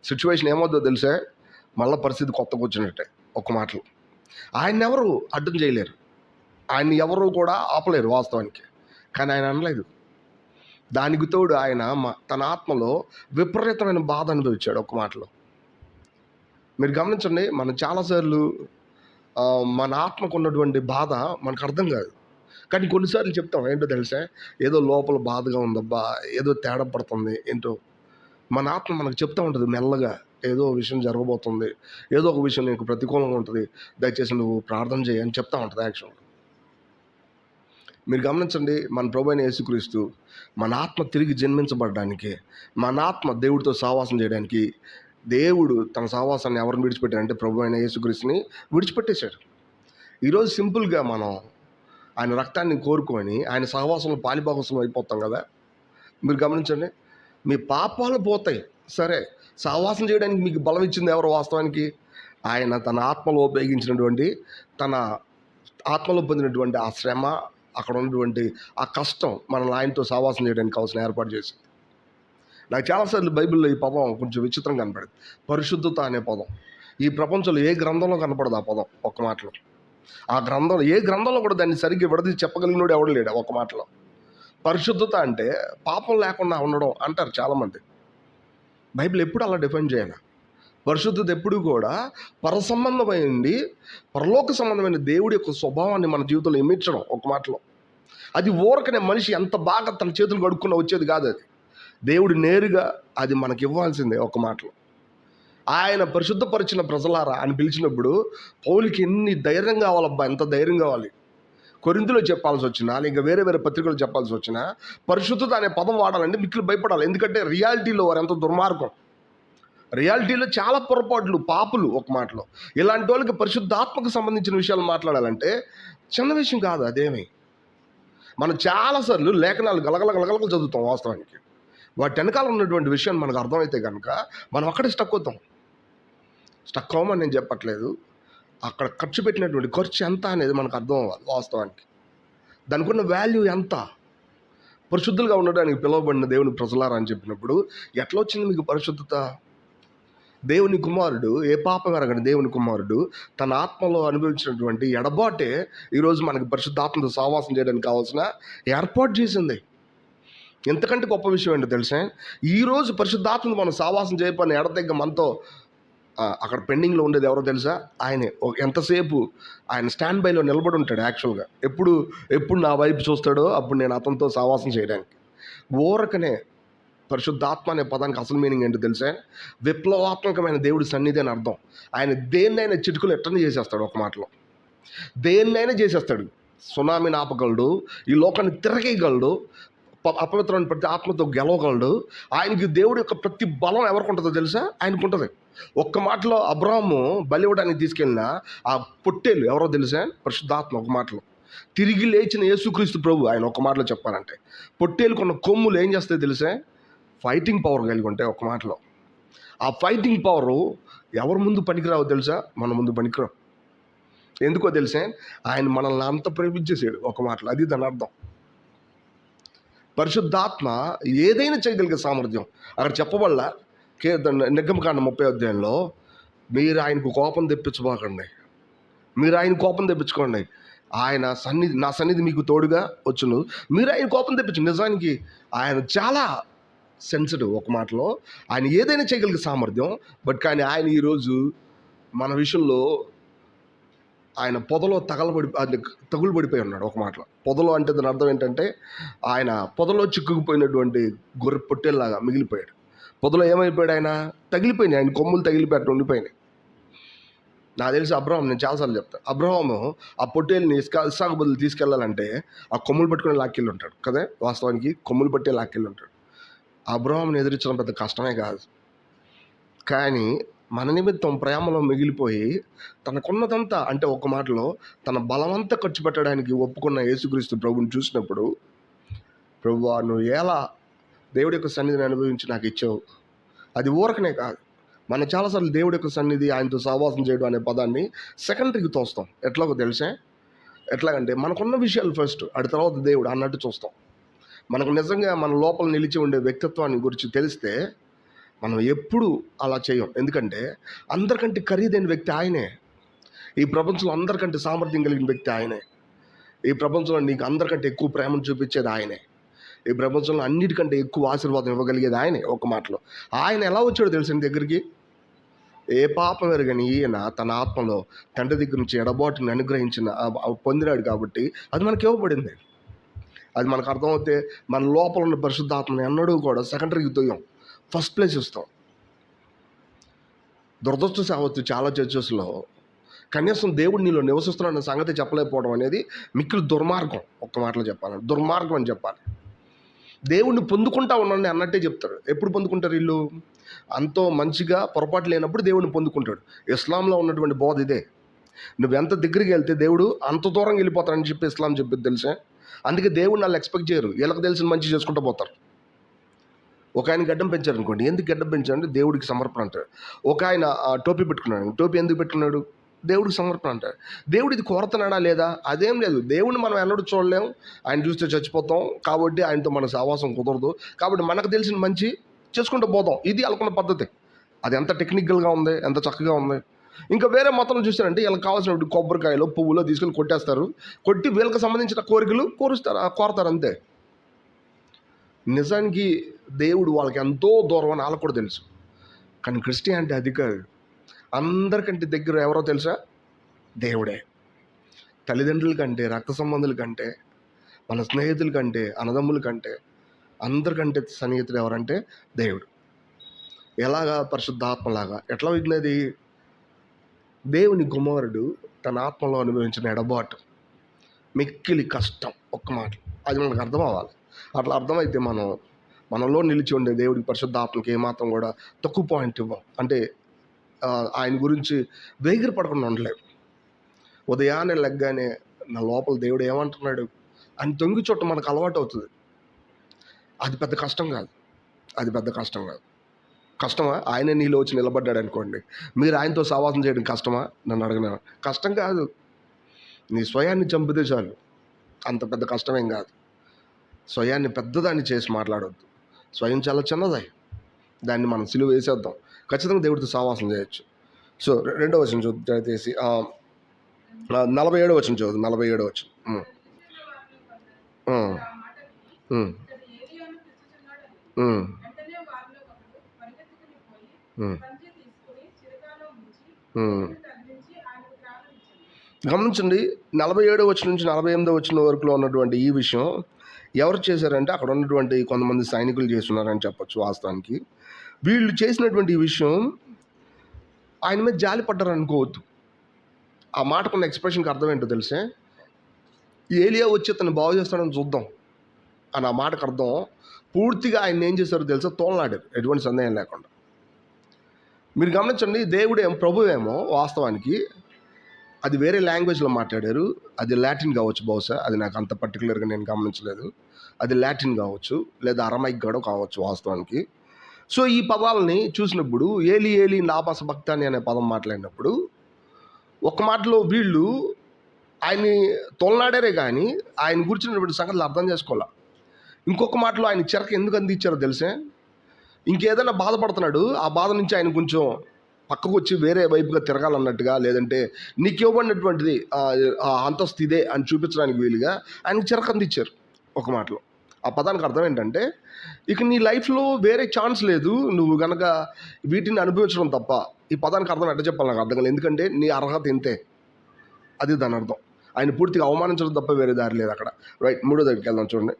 సిచ్యువేషన్ ఏమవుతుందో తెలుసా? మళ్ళీ పరిస్థితి కొత్తగా వచ్చినట్టే. ఒక్క మాటలో ఆయన ఎవరు అడ్డం చేయలేరు, ఆయన్ని ఎవరు కూడా ఆపలేరు వాస్తవానికి. కానీ ఆయన అనలేదు. దానికి తోడు ఆయన తన ఆత్మలో విపరీతమైన బాధ అనుభవించాడు. ఒక్క మాటలో మీరు గమనించండి. మనం చాలాసార్లు మన ఆత్మకు ఉన్నటువంటి బాధ మనకు అర్థం కాదు. కానీ కొన్నిసార్లు చెప్తాం, ఏంటో తెలుసా, ఏదో లోపల బాధగా ఉందబ్బా, ఏదో తేడా పడుతుంది ఏంటో. మన ఆత్మ మనకు చెప్తూ ఉంటుంది మెల్లగా, ఏదో విషయం జరగబోతుంది, ఏదో ఒక విషయం నీకు ప్రతికూలంగా ఉంటుంది, దయచేసి నువ్వు ప్రార్థన చేయి అని చెప్తూ ఉంటుంది యాక్చువల్గా. మీరు గమనించండి, మన ప్రభువైన యేసుక్రీస్తు మన ఆత్మ తిరిగి జన్మించబడడానికి, మన ఆత్మ దేవుడితో సావాసం చేయడానికి దేవుడు తన సావాసాన్ని ఎవరిని విడిచిపెట్టాడంటే ప్రభువైన యేసుక్రీస్తుని విడిచిపెట్టేశాడు. ఈరోజు సింపుల్గా మనం ఆయన రక్తాన్ని కోరుకొని ఆయన సహవాసంలో పాలిభాగస్వం అయిపోతాం కదా. మీరు గమనించండి, మీ పాపాలు పోతాయి సరే, సహవాసం చేయడానికి మీకు బలం ఇచ్చింది ఎవరు? వాస్తవానికి ఆయన తన ఆత్మలో ఉపయోగించినటువంటి, తన ఆత్మలో పొందినటువంటి ఆ శ్రమ, అక్కడ ఉన్నటువంటి ఆ కష్టం మనల్ని ఆయనతో సహవాసం చేయడానికి కావాల్సిన ఏర్పాటు చేసింది. నాకు చాలాసార్లు బైబిల్లో ఈ పదం కొంచెం విచిత్రంగా కనపడింది. పరిశుద్ధత అనే పదం ఈ ప్రపంచంలో ఏ గ్రంథంలో కనపడదు. ఆ పదం ఒక్క మాటలో, ఆ గ్రంథంలో ఏ గ్రంథంలో కూడా దాన్ని సరిగ్గా విడదీసి చెప్పగలిగినోడు ఎవడు లేడు. ఒక మాటలో పరిశుద్ధత అంటే పాపం లేకుండా ఉండడం అంటారు చాలామంది. బైబిల్ ఎప్పుడు అలా డిఫైన్ చేయాలి. పరిశుద్ధత ఎప్పుడు కూడా పరసంబంధమైంది, పరలోక సంబంధమైన దేవుడి యొక్క స్వభావాన్ని మన జీవితంలో ఇమిడ్చడం. ఒక మాటలో అది ఊరకనే మనిషి ఎంత బాగా తన చేతులు కడుక్కున్న వచ్చేది కాదు. అది దేవుడు నేరుగా అది మనకి ఇవ్వాల్సిందే. ఒక మాటలో ఆయన పరిశుద్ధపరిచిన ప్రజలారా అని పిలిచినప్పుడు పౌలుకి ఎన్ని ధైర్యం కావాలబ్బా, ఎంత ధైర్యం కావాలి. కొరింథీలో చెప్పాల్సి వచ్చినా, ఇంకా వేరే వేరే పత్రికలు చెప్పాల్సి వచ్చినా పరిశుద్ధత అనే పదం వాడాలంటే మిక్కిలి భయపడాలి. ఎందుకంటే రియాలిటీలో వారు ఎంత దుర్మార్గం, రియాలిటీలో చాలా పొరపాట్లు, పాపులు. ఒక మాటలో ఇలాంటి వాళ్ళకి పరిశుద్ధాత్మకు సంబంధించిన విషయాలు మాట్లాడాలంటే చిన్న విషయం కాదు. అదేమి మనం చాలాసార్లు లేఖనాలు గలగల చదువుతాం. వాస్తవానికి వాటి వెనకాల ఉన్నటువంటి విషయం మనకు అర్థమైతే కనుక మనం అక్కడే స్టక్ అవుతాం. స్టక్ అవ్వమని నేను చెప్పట్లేదు, అక్కడ ఖర్చు పెట్టినటువంటి ఖర్చు ఎంత అనేది మనకు అర్థం అవ్వాలి. వాస్తవానికి దానికి ఉన్న వాల్యూ ఎంత. పరిశుద్ధులుగా ఉండడానికి పిలువబడిన దేవుని ప్రజలారా అని చెప్పినప్పుడు ఎట్లా వచ్చింది మీకు పరిశుద్ధత? దేవుని కుమారుడు, ఏ పాపం ఎరగని దేవుని కుమారుడు తన ఆత్మలో అనుభవించినటువంటి ఎడబాటే ఈరోజు మనకి పరిశుద్ధాత్మతో సహవాసం చేయడానికి కావాల్సిన ఏర్పాటు చేసింది. ఎంతకంటే గొప్ప విషయం ఏంటో తెలుసా? ఈరోజు పరిశుద్ధాత్మను మనం సహవాసం చేయకపోయిన ఎడతెగ్గ మనతో అక్కడ పెండింగ్లో ఉండేది ఎవరో తెలుసా? ఆయనే. ఎంతసేపు ఆయన స్టాండ్ బైలో నిలబడి ఉంటాడు. యాక్చువల్గా ఎప్పుడు నా వైపు చూస్తాడో అప్పుడు నేను అతనితో సహవాసం చేయడానికి. ఊరకనే పరిశుద్ధాత్మ అనే పదానికి అసలు మీనింగ్ ఏంటో తెలుసా? విప్లవాత్మకమైన దేవుడి సన్నిధి అని అర్థం. ఆయన దేన్నైనా చిటుకులు ఎట్టని చేసేస్తాడు. ఒక మాటలో దేన్నైనా చేసేస్తాడు. సునామీని ఆపగలడు, ఈ లోకాన్ని తిరగేయగలడు, అపవిత్రమైన ప్రతి ఆత్మతో గెలవగలడు. ఆయనకి దేవుడి యొక్క ప్రతి బలం ఎవరికి ఉంటుందో తెలుసా? ఆయనకు ఉంటుంది. ఒక్క మాటలో అబ్రాహాము బలి ఇవ్వడానికి తీసుకెళ్ళిన ఆ పొట్టేలు ఎవరో తెలుసా? పరిశుద్ధాత్మ. ఒక మాటలో తిరిగి లేచిన యేసుక్రీస్తు ప్రభు. ఆయన ఒక మాటలో చెప్పాలంటే పొట్టేలు కొన్న కొమ్ములు ఏం చేస్తాయి తెలుసా? ఫైటింగ్ పవర్ కలిగి ఉంటాయి. ఒక మాటలో ఆ ఫైటింగ్ పవరు ఎవరి ముందు పనికిరావో తెలుసా? మన ముందు పనికిరావు. ఎందుకో తెలుసా? ఆయన మనల్ని అంత ప్రేమించేసాడు. ఒక మాటలో అది దాని అర్థం. పరిశుద్ధాత్మ ఏదైనా చేయగలిగే సామర్థ్యం అక్కడ చెప్పబల్ల. నిర్గమకాండ 30వ అధ్యాయంలో మీరు ఆయనకు కోపం తెప్పించబోకండి, మీరు ఆయన కోపం తెప్పించుకోండి, ఆయన సన్నిధి, నా సన్నిధి మీకు తోడుగా వచ్చును, మీరు ఆయన కోపం తెప్పించు. నిజానికి ఆయన చాలా సెన్సిటివ్. ఒక మాటలో ఆయన ఏదైనా చేయగలిగే సామర్థ్యం. బట్ కానీ ఆయన ఈరోజు మన విషయంలో ఆయన పొదలో తగులు పడిపోయి ఉన్నాడు. ఒక మాటలో పొదలో అంటే దాని అర్థం ఏంటంటే ఆయన పొదలో చిక్కుకుపోయినటువంటి గొర్రె పొట్టేలాగా మిగిలిపోయాడు. పొదలో ఏమైపోయాడు? ఆయన తగిలిపోయినాయి, ఆయన కొమ్ములు తగిలిపెట్టి ఉండిపోయినాయి. నాకు తెలిసి అబ్రహాం, నేను చాలాసార్లు చెప్తాను, అబ్రహాము ఆ పొట్టేల్ని ఇస్సాకు బదులు తీసుకెళ్ళాలంటే ఆ కొమ్ములు పట్టుకుని లాక్కెళ్ళి ఉంటాడు కదా. వాస్తవానికి కొమ్ములు పట్టే లాక్కెళ్ళి ఉంటాడు. అబ్రహాంని ఎదిరించడం పెద్ద కష్టమే కాదు. కానీ మన నిమిత్తం ప్రేమలో మిగిలిపోయి తనకున్నదంతా, అంటే ఒక మాటలో తన బలమంతా ఖర్చు పెట్టడానికి ఒప్పుకున్న యేసుక్రీస్తు ప్రభుని చూసినప్పుడు, ప్రభువా నువ్వు ఎలా దేవుడి యొక్క సన్నిధిని అనుభవించి నాకు ఇచ్చావు. అది ఊరకనే కాదు. మనం చాలాసార్లు దేవుడి యొక్క సన్నిధి, ఆయనతో సహవాసం చేయడం అనే పదాన్ని సెకండరీకి తోస్తాం. ఎట్లాగో తెలుసా? ఎట్లాగంటే మనకున్న విషయాలు ఫస్ట్, ఆ తర్వాత దేవుడు అన్నట్టు చూస్తాం. మనకు నిజంగా మన లోపల నిలిచి ఉండే వ్యక్తిత్వాన్ని గురించి తెలిస్తే మనం ఎప్పుడు అలా చేయం. ఎందుకంటే అందరికంటే ఖరీదైన వ్యక్తి ఆయనే. ఈ ప్రపంచంలో అందరికంటే సామర్థ్యం కలిగిన వ్యక్తి ఆయనే. ఈ ప్రపంచంలో నీకు అందరికంటే ఎక్కువ ప్రేమను చూపించేది ఆయనే. ఈ ప్రపంచంలో అన్నిటికంటే ఎక్కువ ఆశీర్వాదం ఇవ్వగలిగేది ఆయనే. ఒక మాటలో ఆయన ఎలా వచ్చాడో తెలుసు నీ దగ్గరికి? ఏ పాపం ఎరగని ఈయన తన ఆత్మలో తండ్రి దగ్గర నుంచి ఎడబాటుని అనుగ్రహించిన పొందినాడు కాబట్టి అది మనకి ఇవ్వబడింది. అది మనకు అర్థమవుతే మన లోపల ఉన్న పరిశుద్ధాత్మని ఎన్నడూ కూడా సెకండరీకి తోయం, ఫస్ట్ ప్లేస్ ఇస్తాం. దురదృష్టవశాత్తు చాలా చర్చెస్లో కనీసం దేవుడు నీలో నివసిస్తున్నాడన్న సంగతి చెప్పలేకపోవడం అనేది మిక్కిలి దుర్మార్గం. ఒక్క మాటలో చెప్పాలని దుర్మార్గం అని చెప్పాలి. దేవుణ్ణి పొందుకుంటా ఉన్నాను అన్నట్టే చెప్తారు. ఎప్పుడు పొందుకుంటారు వీళ్ళు? అంతో మంచిగా పొరపాటు లేనప్పుడు దేవుడిని పొందుకుంటాడు. ఇస్లాంలో ఉన్నటువంటి బోధ ఇదే. నువ్వు ఎంత దగ్గరికి వెళ్తే దేవుడు అంత దూరం వెళ్ళిపోతాడని చెప్పి ఇస్లాం చెప్పేది తెలుసా? అందుకే దేవుడిని వాళ్ళు ఎక్స్పెక్ట్ చేయరు. వీళ్ళకి తెలిసిన మంచి చేసుకుంటూ పోతారు. ఒక ఆయన గడ్డం పెంచారు అనుకోండి, ఎందుకు గడ్డం పెంచారంటే దేవుడికి సమర్పణ అంటారు. ఒక ఆయన టోపీ పెట్టుకున్నాడు, టోపీ ఎందుకు పెట్టుకున్నాడు? దేవుడికి సమర్పణ అంటారు. దేవుడు ఇది కోరుతున్నాడా లేదా? అదేం లేదు. దేవుడిని మనం ఎన్నడూ చూడలేం, ఆయన చూస్తే చచ్చిపోతాం, కాబట్టి ఆయనతో మన సహవాసం కుదరదు, కాబట్టి మనకు తెలిసిన మంచి చేసుకుంటూ పోతాం. ఇది వాళ్ళకున్న పద్ధతి. అది ఎంత టెక్నికల్గా ఉంది, ఎంత చక్కగా ఉంది. ఇంకా వేరే మతంలో చూస్తారంటే వీళ్ళకి కావాల్సిన కొబ్బరికాయలు పువ్వులో తీసుకెళ్ళి కొట్టేస్తారు, కొట్టి వీళ్ళకి సంబంధించిన కోరికలు కోరుతారు అంతే. నిజానికి దేవుడు వాళ్ళకి ఎంతో దూరం అని వాళ్ళకు కూడా తెలుసు. కానీ క్రిస్టియానిటీ అది కాదు. అందరికంటే దగ్గర ఎవరో తెలుసా? దేవుడే. తల్లిదండ్రుల కంటే, రక్త సంబంధుల కంటే, మన స్నేహితుల కంటే, అన్నదమ్ముల కంటే, అందరికంటే సన్నిహితుడు ఎవరంటే దేవుడు. ఎలాగా? పరిశుద్ధాత్మలాగా. ఎట్లా విగ్నది? దేవుని కుమారుడు తన ఆత్మలో అనుభవించిన ఎడబాటు, మిక్కిలి కష్టం. ఒక్క మాట అది మనకు అర్థం అవ్వాలి. అట్లా అర్థమైతే మనలో నిలిచి ఉండే దేవుడికి, పరిశుద్ధాత్మకి ఏమాత్రం కూడా తక్కువ పాయింట్ ఇవ్వం. అంటే ఆయన గురించి వేగిరి పడకుండా ఉండలేము. ఉదయాన్నే లెగ్గానే నా లోపల దేవుడు ఏమంటున్నాడు అని తొంగి చుట్ట మనకు అలవాటు అవుతుంది. అది పెద్ద కష్టం కాదు. కష్టమా? ఆయనే నీలో వచ్చి నిలబడ్డాడు అనుకోండి, మీరు ఆయనతో సహవాసం చేయడం కష్టమా? నన్ను అడగనా? కష్టం కాదు. నీ స్వయాన్ని చంపితే చాలు, అంత పెద్ద కష్టమేం కాదు. స్వయాన్ని పెద్దదాన్ని చేసి మాట్లాడవద్దు. స్వయం చాలా చిన్నది, దాన్ని మనం సిలువ వేసేద్దాం. ఖచ్చితంగా దేవుడితో సావాసం చేయొచ్చు. సో రెండో వచనం చదువు దయచేసి 47 వచనం చదువు. 47 వచనం. ఉమ్, ఉమ్, ఉమ్, ఉమ్, ఉమ్. గమనించండి, 47 వచనం నుంచి 48 వచనం వరకులో ఉన్నటువంటి ఈ విషయం ఎవరు చేశారంటే అక్కడ ఉన్నటువంటి కొంతమంది సైనికులు చేస్తున్నారని చెప్పొచ్చు. వాస్తవానికి వీళ్ళు చేసినటువంటి ఈ విషయం ఆయన మీద జాలి పడ్డారు అనుకోవద్దు. ఆ మాటకున్న ఎక్స్ప్రెషన్కి అర్థం ఏంటో తెలిసే, ఏలియా వచ్చి అతను బాగు చేస్తాడని చూద్దాం అని ఆ మాటకు అర్థం. పూర్తిగా ఆయన ఏం చేశారో తెలుసా, తోలనాడారు, ఎటువంటి సందేహం లేకుండా. మీరు గమనించండి, ప్రభువేమో వాస్తవానికి అది వేరే లాంగ్వేజ్లో మాట్లాడారు. అది లాటిన్ కావచ్చు బహుశా, అది నాకు అంత పర్టికులర్గా నేను గమనించలేదు. అది లాటిన్ కావచ్చు, లేదా అరమైక్ కూడా కావచ్చు వాస్తవానికి. సో ఈ పదాలని చూసినప్పుడు ఏలి ఏలి నాపాస భక్తాని అనే పదం మాట్లాడినప్పుడు ఒక మాటలో వీళ్ళు ఆయన్ని తోలనాడారే కానీ ఆయన గురించినటువంటి సంగతులు అర్థం చేసుకోవాలి. ఇంకొక మాటలో ఆయన చెరక ఎందుకు అందించారో తెలిసే, ఇంకేదైనా బాధపడుతున్నాడు, ఆ బాధ నుంచి ఆయన కొంచెం పక్కకు వచ్చి వేరే వైపుగా తిరగాలన్నట్టుగా, లేదంటే నీకు ఇవ్వబడినటువంటిది అంతస్తు ఇదే అని చూపించడానికి వీలుగా ఆయనకి చెరక అందించారు ఒక మాటలో. ఆ పదానికి అర్థం ఏంటంటే, ఇక నీ లైఫ్లో వేరే ఛాన్స్ లేదు, నువ్వు కనుక వీటిని అనుభవించడం తప్ప. ఈ పదానికి అర్థం ఎట్లా చెప్పాలి నాకు అర్థం కాలేదు, ఎందుకంటే నీ అర్హత ఇంతే, అది దాని అర్థం. ఆయన పూర్తిగా అవమానించడం తప్ప వేరే దారి లేదు అక్కడ. రైట్, మూడో దగ్గరికి వెళ్దాం చూడండి.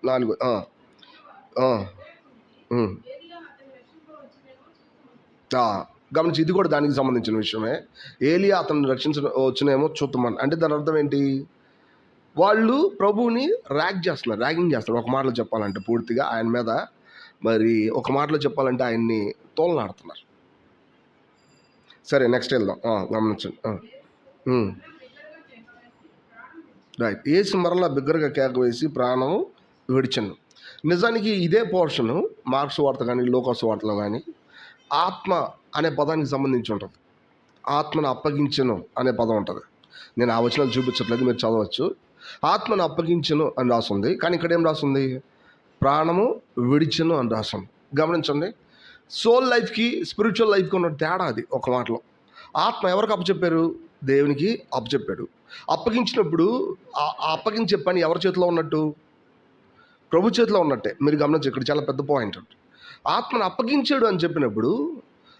4 గమనించి, ఇది కూడా దానికి సంబంధించిన విషయమే. ఏలియా అతను వచ్చినేమో చూద్దామని అంటే దాని అర్థం ఏంటి, వాళ్ళు ప్రభువుని ర్యాగింగ్ చేస్తున్నారు ఒక మాటలో చెప్పాలంటే. పూర్తిగా ఆయన మీద మరి ఒక మాటలో చెప్పాలంటే ఆయన్ని తోలనాడుతున్నారు. సరే నెక్స్ట్ వెళ్దాం. గమనించండి. రైట్, యేసు మరలా బిగ్గరగా కేక వేసి ప్రాణం విడిచెను. నిజానికి ఇదే పోర్షను మార్క్స్ వార్త కానీ లూకాసు వార్తలో కానీ ఆత్మ అనే పదానికి సంబంధించి ఉంటుంది. ఆత్మను అప్పగించెను అనే పదం ఉంటుంది. నేను ఆ వచనాలు చూపించట్లేదు, మీరు చదవచ్చు. ఆత్మను అప్పగించెను అని రాస్తుంది, కానీ ఇక్కడ ఏం రాస్తుంది, ప్రాణము విడిచెను అని రాస్తుంది. గమనించండి, సోల్ లైఫ్కి స్పిరిచువల్ లైఫ్కి ఉన్న తేడా అది. ఒక మాటలో ఆత్మ ఎవరికి అప్పచెప్పారు, దేవునికి అప్పచెప్పాడు. అప్పగించినప్పుడు ఆ అప్పగించే పని ఎవరి చేతిలో ఉన్నట్టు, ప్రభు చేతిలో ఉన్నట్టే. మీరు గమనించి, ఇక్కడ చాలా పెద్ద పాయింట్. ఆత్మను అప్పగించాడు అని చెప్పినప్పుడు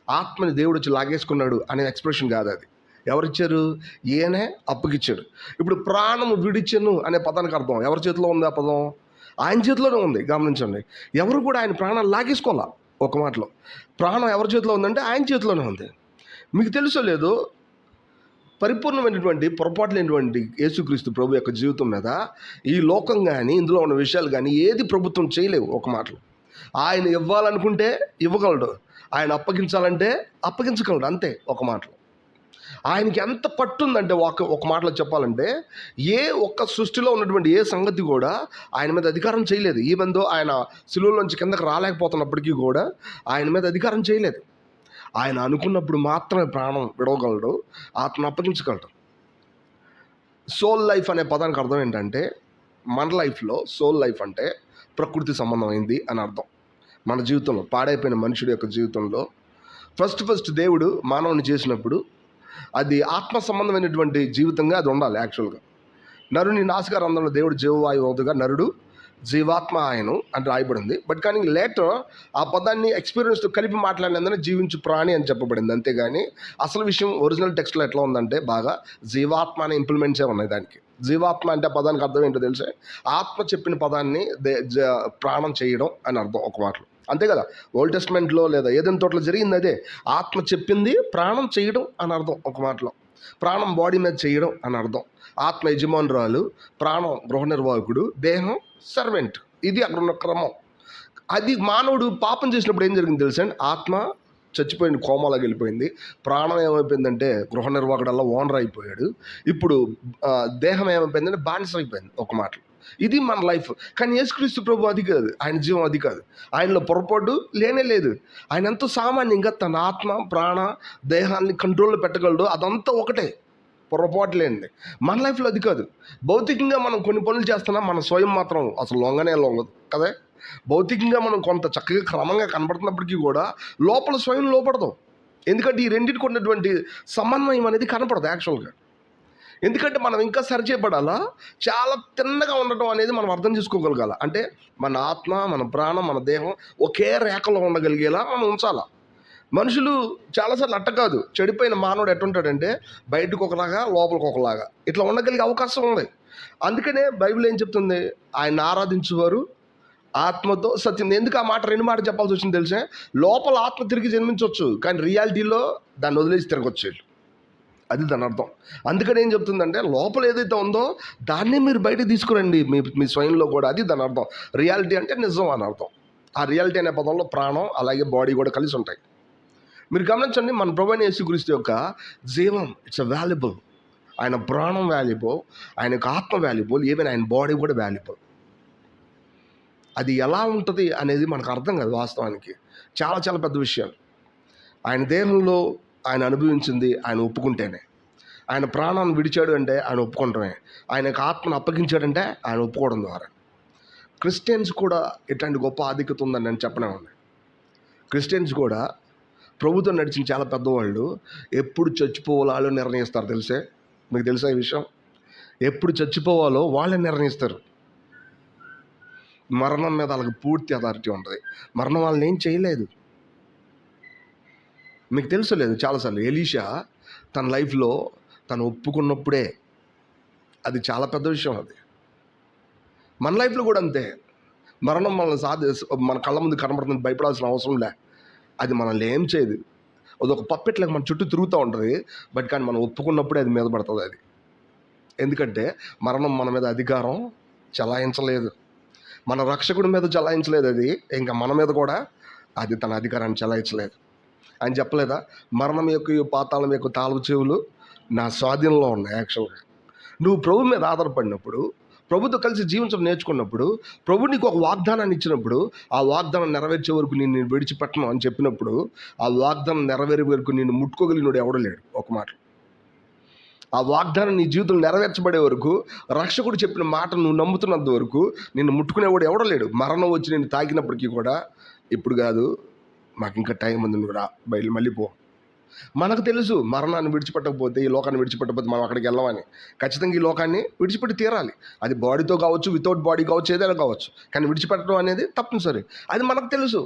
ఆత్మని దేవుడు వచ్చి లాగేసుకున్నాడు అనే ఎక్స్ప్రెషన్ కాదు అది. ఎవరిచ్చారు, ఈయనే అప్పగించాడు. ఇప్పుడు ప్రాణము విడిచెను అనే పదానికి అర్థం ఎవరి చేతిలో ఉంది, ఆ పదం ఆయన చేతిలోనే ఉంది. గమనించండి, ఎవరు కూడా ఆయన ప్రాణాలు లాగేసుకోవాలా. ఒక మాటలో ప్రాణం ఎవరి చేతిలో ఉందంటే ఆయన చేతిలోనే ఉంది. మీకు తెలుసో లేదో, పరిపూర్ణమైనటువంటి పొరపాటు లేనటువంటి యేసుక్రీస్తు ప్రభు యొక్క జీవితం మీద ఈ లోకం కానీ ఇందులో ఉన్న విషయాలు కానీ ఏది ప్రభుత్వం చేయలేవు. ఒక మాటలో ఆయన ఇవ్వాలనుకుంటే ఇవ్వగలడు, ఆయన అప్పగించాలంటే అప్పగించగలడు, అంతే. ఒక మాటలో ఆయనకి ఎంత పట్టుందంటే ఒక మాటలో చెప్పాలంటే ఏ ఒక్క సృష్టిలో ఉన్నటువంటి ఏ సంగతి కూడా ఆయన మీద అధికారం చేయలేదు. ఈవెన్ దో ఆయన సిలువలోంచి కిందకి రాలేకపోతున్నప్పటికీ కూడా ఆయన మీద అధికారం చేయలేదు. ఆయన అనుకున్నప్పుడు మాత్రమే ప్రాణం విడవగలడు, ఆత్మను అప్పగించగలడు. సోల్ లైఫ్ అనే పదానికి అర్థం ఏంటంటే, మన లైఫ్లో సోల్ లైఫ్ అంటే ప్రకృతి సంబంధమైంది అని అర్థం. మన జీవితంలో పాడైపోయిన మనుషుడి యొక్క జీవితంలో ఫస్ట్ దేవుడు మానవుని చేసినప్పుడు అది ఆత్మ సంబంధమైనటువంటి జీవితంగా అది ఉండాలి. యాక్చువల్గా నరుని నాసికారంధ్రంలో దేవుడు జీవవాయువు అవుతుగా నరుడు జీవాత్మ ఆయను అని రాయబడింది. బట్ కానీ లేటర్ ఆ పదాన్ని ఎక్స్పీరియన్స్తో కలిపి మాట్లాడినందున జీవించు ప్రాణి అని చెప్పబడింది. అంతేగాని అసలు విషయం ఒరిజినల్ టెక్స్ట్లో ఎట్లా ఉందంటే బాగా జీవాత్మ అనే ఇంప్లిమెంట్సే ఉన్నాయి దానికి. జీవాత్మ అంటే ఆ పదానికి అర్థం ఏంటో తెలిసే, ఆత్మ చెప్పిన పదాన్ని ప్రాణం చేయడం అని అర్థం ఒక మాటలో. అంతే కదా, ఓల్డ్ టెస్ట్మెంట్లో లేదా ఏదైనా తోటలో జరిగింది అదే. ఆత్మ చెప్పింది ప్రాణం చేయడం అని అర్థం ఒక మాటలో. ప్రాణం బాడీ మీద చేయడం అని అర్థం. ఆత్మ యజమానురాలు, ప్రాణం గృహ నిర్వాహకుడు, దేహం సర్వెంట్. ఇది అక్కడ ఉన్న క్రమం. అది మానవుడు పాపం చేసినప్పుడు ఏం జరిగింది తెలుసండి, ఆత్మ చచ్చిపోయింది, కోమాలోకి వెళ్ళిపోయింది. ప్రాణం ఏమైపోయిందంటే గృహ నిర్వాహకుడల్లా ఓనర్ అయిపోయాడు. ఇప్పుడు దేహం ఏమైపోయిందంటే బానిస అయిపోయింది ఒక మాటలో. ఇది మన లైఫ్. కానీ యేసుక్రీస్తు ప్రభు అది కాదు, ఆయన జీవం అది కాదు. ఆయనలో పొరపాటు లేనే లేదు. ఆయన ఎంతో సామాన్యంగా తన ఆత్మ ప్రాణ దేహాన్ని కంట్రోల్లో పెట్టగలడు. అదంతా ఒకటే, పొరపాటు లేనిది. మన లైఫ్లో అది కాదు. భౌతికంగా మనం కొన్ని పనులు చేస్తున్నాం, మన స్వయం మాత్రం అసలు లొంగదు కదా. భౌతికంగా మనం కొంత చక్కగా క్రమంగా కనబడుతున్నప్పటికీ కూడా లోపల స్వయం లోపడదాం. ఎందుకంటే ఈ రెండింటికి ఉన్నటువంటి సమన్వయం అనేది కనపడదు యాక్చువల్గా. ఎందుకంటే మనం ఇంకా సరిచేయబడాలా, చాలా తిన్నగా ఉండటం అనేది మనం అర్థం చేసుకోగలగాల. అంటే మన ఆత్మ, మన ప్రాణం, మన దేహం ఒకే రేఖలో ఉండగలిగేలా మనం ఉంచాలా. మనుషులు చాలాసార్లు అట్ట కాదు. చెడిపోయిన మానవుడు ఎట్టుంటాడంటే బయటకు ఒకలాగా, లోపలికి ఒకలాగా ఇట్లా ఉండగలిగే అవకాశం ఉంది. అందుకనే బైబిల్ ఏం చెప్తుంది, ఆయన ఆరాధించేవారు ఆత్మతో సత్యం. ఎందుకు ఆ మాట రెండు మాటలు చెప్పాల్సి వచ్చింది తెలిసే? లోపల ఆత్మ తిరిగి జన్మించవచ్చు, కానీ రియాలిటీలో దాన్ని వదిలేసి తిరగొచ్చు. అది దాని అర్థం. అందుకని ఏం చెప్తుందంటే లోపల ఏదైతే ఉందో దాన్నే మీరు బయట తీసుకురండి మీ స్వయంలో కూడా. అది దాని అర్థం. రియాలిటీ అంటే నిజం అని అర్థం. ఆ రియాలిటీ అనే పదంలో ప్రాణం అలాగే బాడీ కూడా కలిసి ఉంటాయి. మీరు గమనించండి, మన ప్రభువైన యేసుక్రీస్తు యొక్క జీవం ఇట్స్ వాల్యుబుల్. ఆయన ప్రాణం వాల్యుబుల్, ఆయన యొక్క ఆత్మ వాల్యుబుల్, ఈవెన్ ఆయన బాడీ కూడా వాల్యుబుల్. అది ఎలా ఉంటుంది అనేది మనకు అర్థం కాదు వాస్తవానికి. చాలా చాలా పెద్ద విషయాలు. ఆయన దేహంలో ఆయన అనుభవించింది ఆయన ఒప్పుకుంటేనే. ఆయన ప్రాణాన్ని విడిచాడు అంటే ఆయన ఒప్పుకుంటమే. ఆయనకు ఆత్మను అప్పగించాడంటే ఆయన ఒప్పుకోవడం ద్వారా. క్రిస్టియన్స్ కూడా ఇట్లాంటి గొప్ప ఆధిక్యత ఉందని నేను చెప్పనేవాడిని. క్రిస్టియన్స్ కూడా ప్రభుత్వం నడిచిన చాలా పెద్దవాళ్ళు ఎప్పుడు చచ్చిపోవాలో నిర్ణయిస్తారు తెలిసే. మీకు తెలుసా ఈ విషయం? ఎప్పుడు చచ్చిపోవాలో వాళ్ళే నిర్ణయిస్తారు. మరణం మీద వాళ్ళకి పూర్తి అథారిటీ ఉంటుంది. మరణం వాళ్ళని ఏం చేయలేదు. మీకు తెలుసు లేదు, చాలాసార్లు ఎలీషా తన లైఫ్లో తను ఒప్పుకున్నప్పుడే, అది చాలా పెద్ద విషయం. అది మన లైఫ్లో కూడా అంతే. మరణం మనల్ని మన కళ్ళ ముందు కనబడుతుంది, భయపడాల్సిన అవసరం లే. అది మనల్ని ఏం చేయదు. అదొక పప్పెట్లకు మన చుట్టూ తిరుగుతూ ఉంటుంది. బట్ కానీ మనం ఒప్పుకున్నప్పుడే అది మీద పడుతుంది. అది ఎందుకంటే మరణం మన మీద అధికారం చలాయించలేదు, మన రక్షకుడి మీద చలాయించలేదు. అది ఇంకా మన మీద కూడా అది తన అధికారాన్ని చలాయించలేదు. ఆయన చెప్పలేదా, మరణం యొక్క పాతాళం యొక్క తాళపు చెవులు నా స్వాధీనంలో ఉన్నాయి. యాక్చువల్గా నువ్వు ప్రభు మీద ఆధారపడినప్పుడు, ప్రభుతో కలిసి జీవించడం నేర్చుకున్నప్పుడు, ప్రభు నీకు ఒక వాగ్దానాన్ని ఇచ్చినప్పుడు, ఆ వాగ్దానం నెరవేర్చే వరకు నేను విడిచిపెట్టను అని చెప్పినప్పుడు, ఆ వాగ్దానం నెరవేరే వరకు నేను ముట్టుకోగలిగినోడు ఎవడో లేడు. ఒక మాట, ఆ వాగ్దానం నీ జీవితంలో నెరవేర్చబడే వరకు, రక్షకుడు చెప్పిన మాట నువ్వు నమ్ముతున్నంత వరకు నిన్ను ముట్టుకునేవాడు ఎవడో లేడు. మరణం వచ్చి నేను తాకినప్పటికీ కూడా, ఇప్పుడు కాదు, మాకు ఇంకా టైం ఉంది, నువ్వు రా, బయలు మళ్ళీ పో. మనకు తెలుసు మరణాన్ని విడిచిపెట్టకపోతే, ఈ లోకాన్ని విడిచిపెట్టకపోతే మనం అక్కడికి వెళ్ళమని. ఖచ్చితంగా ఈ లోకాన్ని విడిచిపెట్టి తీరాలి. అది బాడీతో కావచ్చు, వితౌట్ బాడీ కావచ్చు, ఏదైనా కావచ్చు, కానీ విడిచిపెట్టడం అనేది తప్పనిసరి. అది మనకు తెలుసు.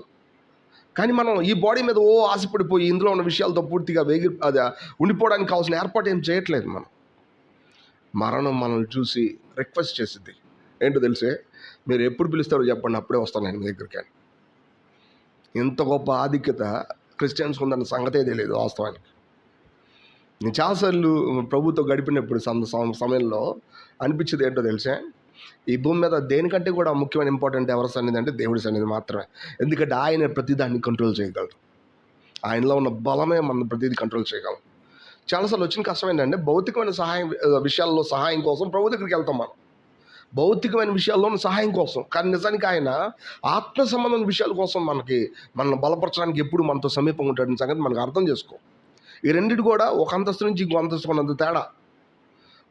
కానీ మనం ఈ బాడీ మీద ఆశపడిపోయి ఇందులో ఉన్న విషయాలతో పూర్తిగా అది ఉండిపోవడానికి కావాల్సిన ఏర్పాటు ఏం చేయట్లేదు. మరణం మనల్ని చూసి రిక్వెస్ట్ చేసిద్ది. ఏంటో తెలిసే, మీరు ఎప్పుడు పిలుస్తారో చెప్పండి, అప్పుడే వస్తాను నేను మీ దగ్గరికి అని. ఇంత గొప్ప ఆధిక్యత క్రిస్టియన్స్ ఉందన్న సంగతే తెలియదు వాస్తవానికి. నేను చాలాసార్లు ప్రభుతో గడిపినప్పుడు సమయంలో అనిపించేది ఏంటో తెలిసే, ఈ భూమి మీద దేనికంటే కూడా ముఖ్యమైన ఇంపార్టెంట్ ఎవరి సన్నిధి అంటే దేవుడి సన్నిధి మాత్రమే. ఎందుకంటే ఆయన ప్రతిదాన్ని కంట్రోల్ చేయగలరు. ఆయనలో ఉన్న బలమే మన ప్రతిదీ కంట్రోల్ చేయగలం. చాలాసార్లు వచ్చిన కష్టం ఏంటంటే భౌతికమైన విషయాల్లో సహాయం కోసం ప్రభు దగ్గరికి వెళ్తాం మనం, భౌతికమైన విషయాల్లో సహాయం కోసం. కానీ నిజానికి ఆయన ఆత్మ సంబంధమైన విషయాల కోసం మనల్ని బలపరచడానికి ఎప్పుడు మనతో సమీపంగా ఉంటాడని సంగతి మనకు అర్థం చేసుకో. ఈ రెండింటి కూడా ఒక అంతస్తు నుంచి ఇంకో అంతస్తు కొన్నంత తేడా.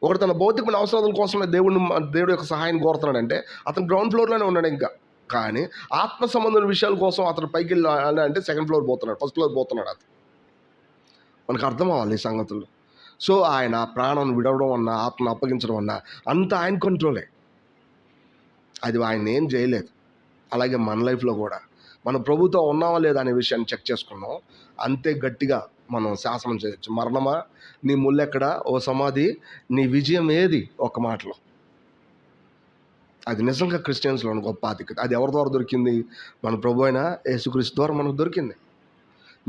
ఒకటి తన భౌతికమైన అవసరాల కోసమే దేవుడి యొక్క సహాయం కోరుతున్నాడంటే అతను గ్రౌండ్ ఫ్లోర్లోనే ఉన్నాడు ఇంకా. కానీ ఆత్మ సంబంధమైన విషయాల కోసం అతను పైకి వెళ్ళాలి అంటే సెకండ్ ఫ్లోర్ పోతున్నాడు, ఫస్ట్ ఫ్లోర్ పోతున్నాడు. అది మనకు అర్థం అవ్వాలి ఈ సంగతులు. సో ఆయన ప్రాణం విడవడం అన్నా, ఆత్మను అప్పగించడం అన్నా అంతా ఆయన కంట్రోలే. అది ఆయన ఏం చేయలేదు. అలాగే మన లైఫ్లో కూడా మనం ప్రభుతో ఉన్నామా లేదా అనే విషయాన్ని చెక్ చేసుకున్నాం, అంతే గట్టిగా మనం శాసనం చేయొచ్చు. మరణమా నీ ముల్లెక్కడ, ఓ సమాధి నీ విజయం ఏది? ఒక మాటలో. అది నిజంగా క్రిస్టియన్స్లో గొప్ప ఆధిక్యత. అది ఎవరి ద్వారా దొరికింది? మన ప్రభు అయిన యేసుక్రీస్తు ద్వారా మనకు దొరికింది.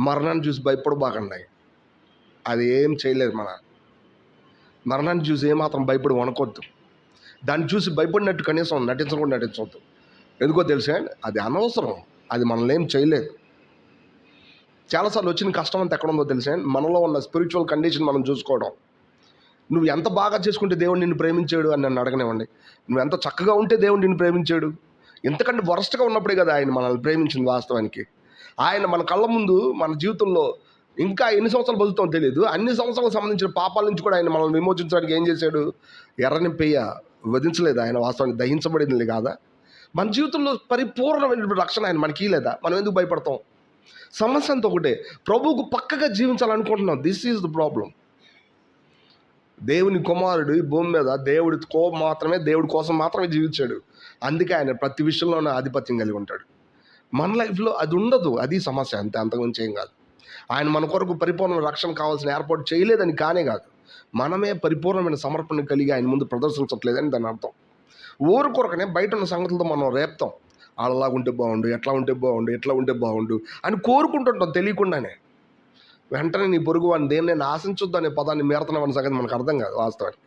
మరణాన్ని చూసి భయపడబాకండి, అది ఏం చేయలేదు. మరణాన్ని చూసి ఏమాత్రం భయపడి వణకొద్దు. దాన్ని చూసి భయపడినట్టు కనీసం నటించవద్దు. ఎందుకో తెలుసా, అది అనవసరం, అది మనల్ని ఏం చేయలేదు. చాలాసార్లు వచ్చిన కష్టం అంతా ఎక్కడ ఉందో తెలుసా, మనలో ఉన్న స్పిరిచువల్ కండిషన్ మనం చూసుకోవడం. నువ్వు ఎంత బాగా చేసుకుంటే దేవుడు నిన్ను ప్రేమించాడు అని నన్ను అడగనివ్వండి. నువ్వు ఎంత చక్కగా ఉంటే దేవుడు నిన్ను ప్రేమించాడు. ఎంతకంటే వరస్ట్గా ఉన్నప్పుడే కదా ఆయన మనల్ని ప్రేమించింది. వాస్తవానికి ఆయన మన కళ్ళ ముందు మన జీవితంలో ఇంకా ఎన్ని సంవత్సరాలు బతుకుతామో తెలియదు, అన్ని సంవత్సరాలకు సంబంధించిన పాపాల నుంచి కూడా ఆయన మనల్ని విమోచించడానికి ఏం చేశాడు? ఎర్రని పెయ్య వధించలేదు ఆయన, వాస్తవానికి దహించబడింది కాదా? మన జీవితంలో పరిపూర్ణమైన రక్షణ ఆయన మనకి లేదా? మనం ఎందుకు భయపడతాం? సమస్య అంతా ఒకటే, ప్రభువుకు పక్కగా జీవించాలనుకుంటున్నాం. This is the problem. దేవుని కుమారుడు ఈ భూమి మీద దేవుడి కోసం మాత్రమే జీవించాడు. అందుకే ఆయన ప్రతి విషయంలోనూ ఆధిపత్యం కలిగి ఉంటాడు. మన లైఫ్లో అది ఉండదు. అది సమస్య, అంతే, అంతకుమించి ఏం కాదు. ఆయన మన కొరకు పరిపూర్ణ రక్షణ కావాల్సిన ఏర్పాటు చేయలేదని కానే కాదు, మనమే పరిపూర్ణమైన సమర్పణ కలిగి ఆయన ముందు ప్రదర్శించట్లేదని దాని అర్థం. ఊరు కొరకనే బయట ఉన్న సంగతులతో మనం రేపుతాం. అలాగుంటే బాగుండు, ఎట్లా ఉంటే బాగుండు అని కోరుకుంటుంటాం తెలియకుండానే. వెంటనే నీ పొరుగు వాడిని దేన్ని నేను ఆశించొద్దు అనే పదాన్ని మీరుతున్నామన్న సంగతి మనకు అర్థం కాదు వాస్తవానికి.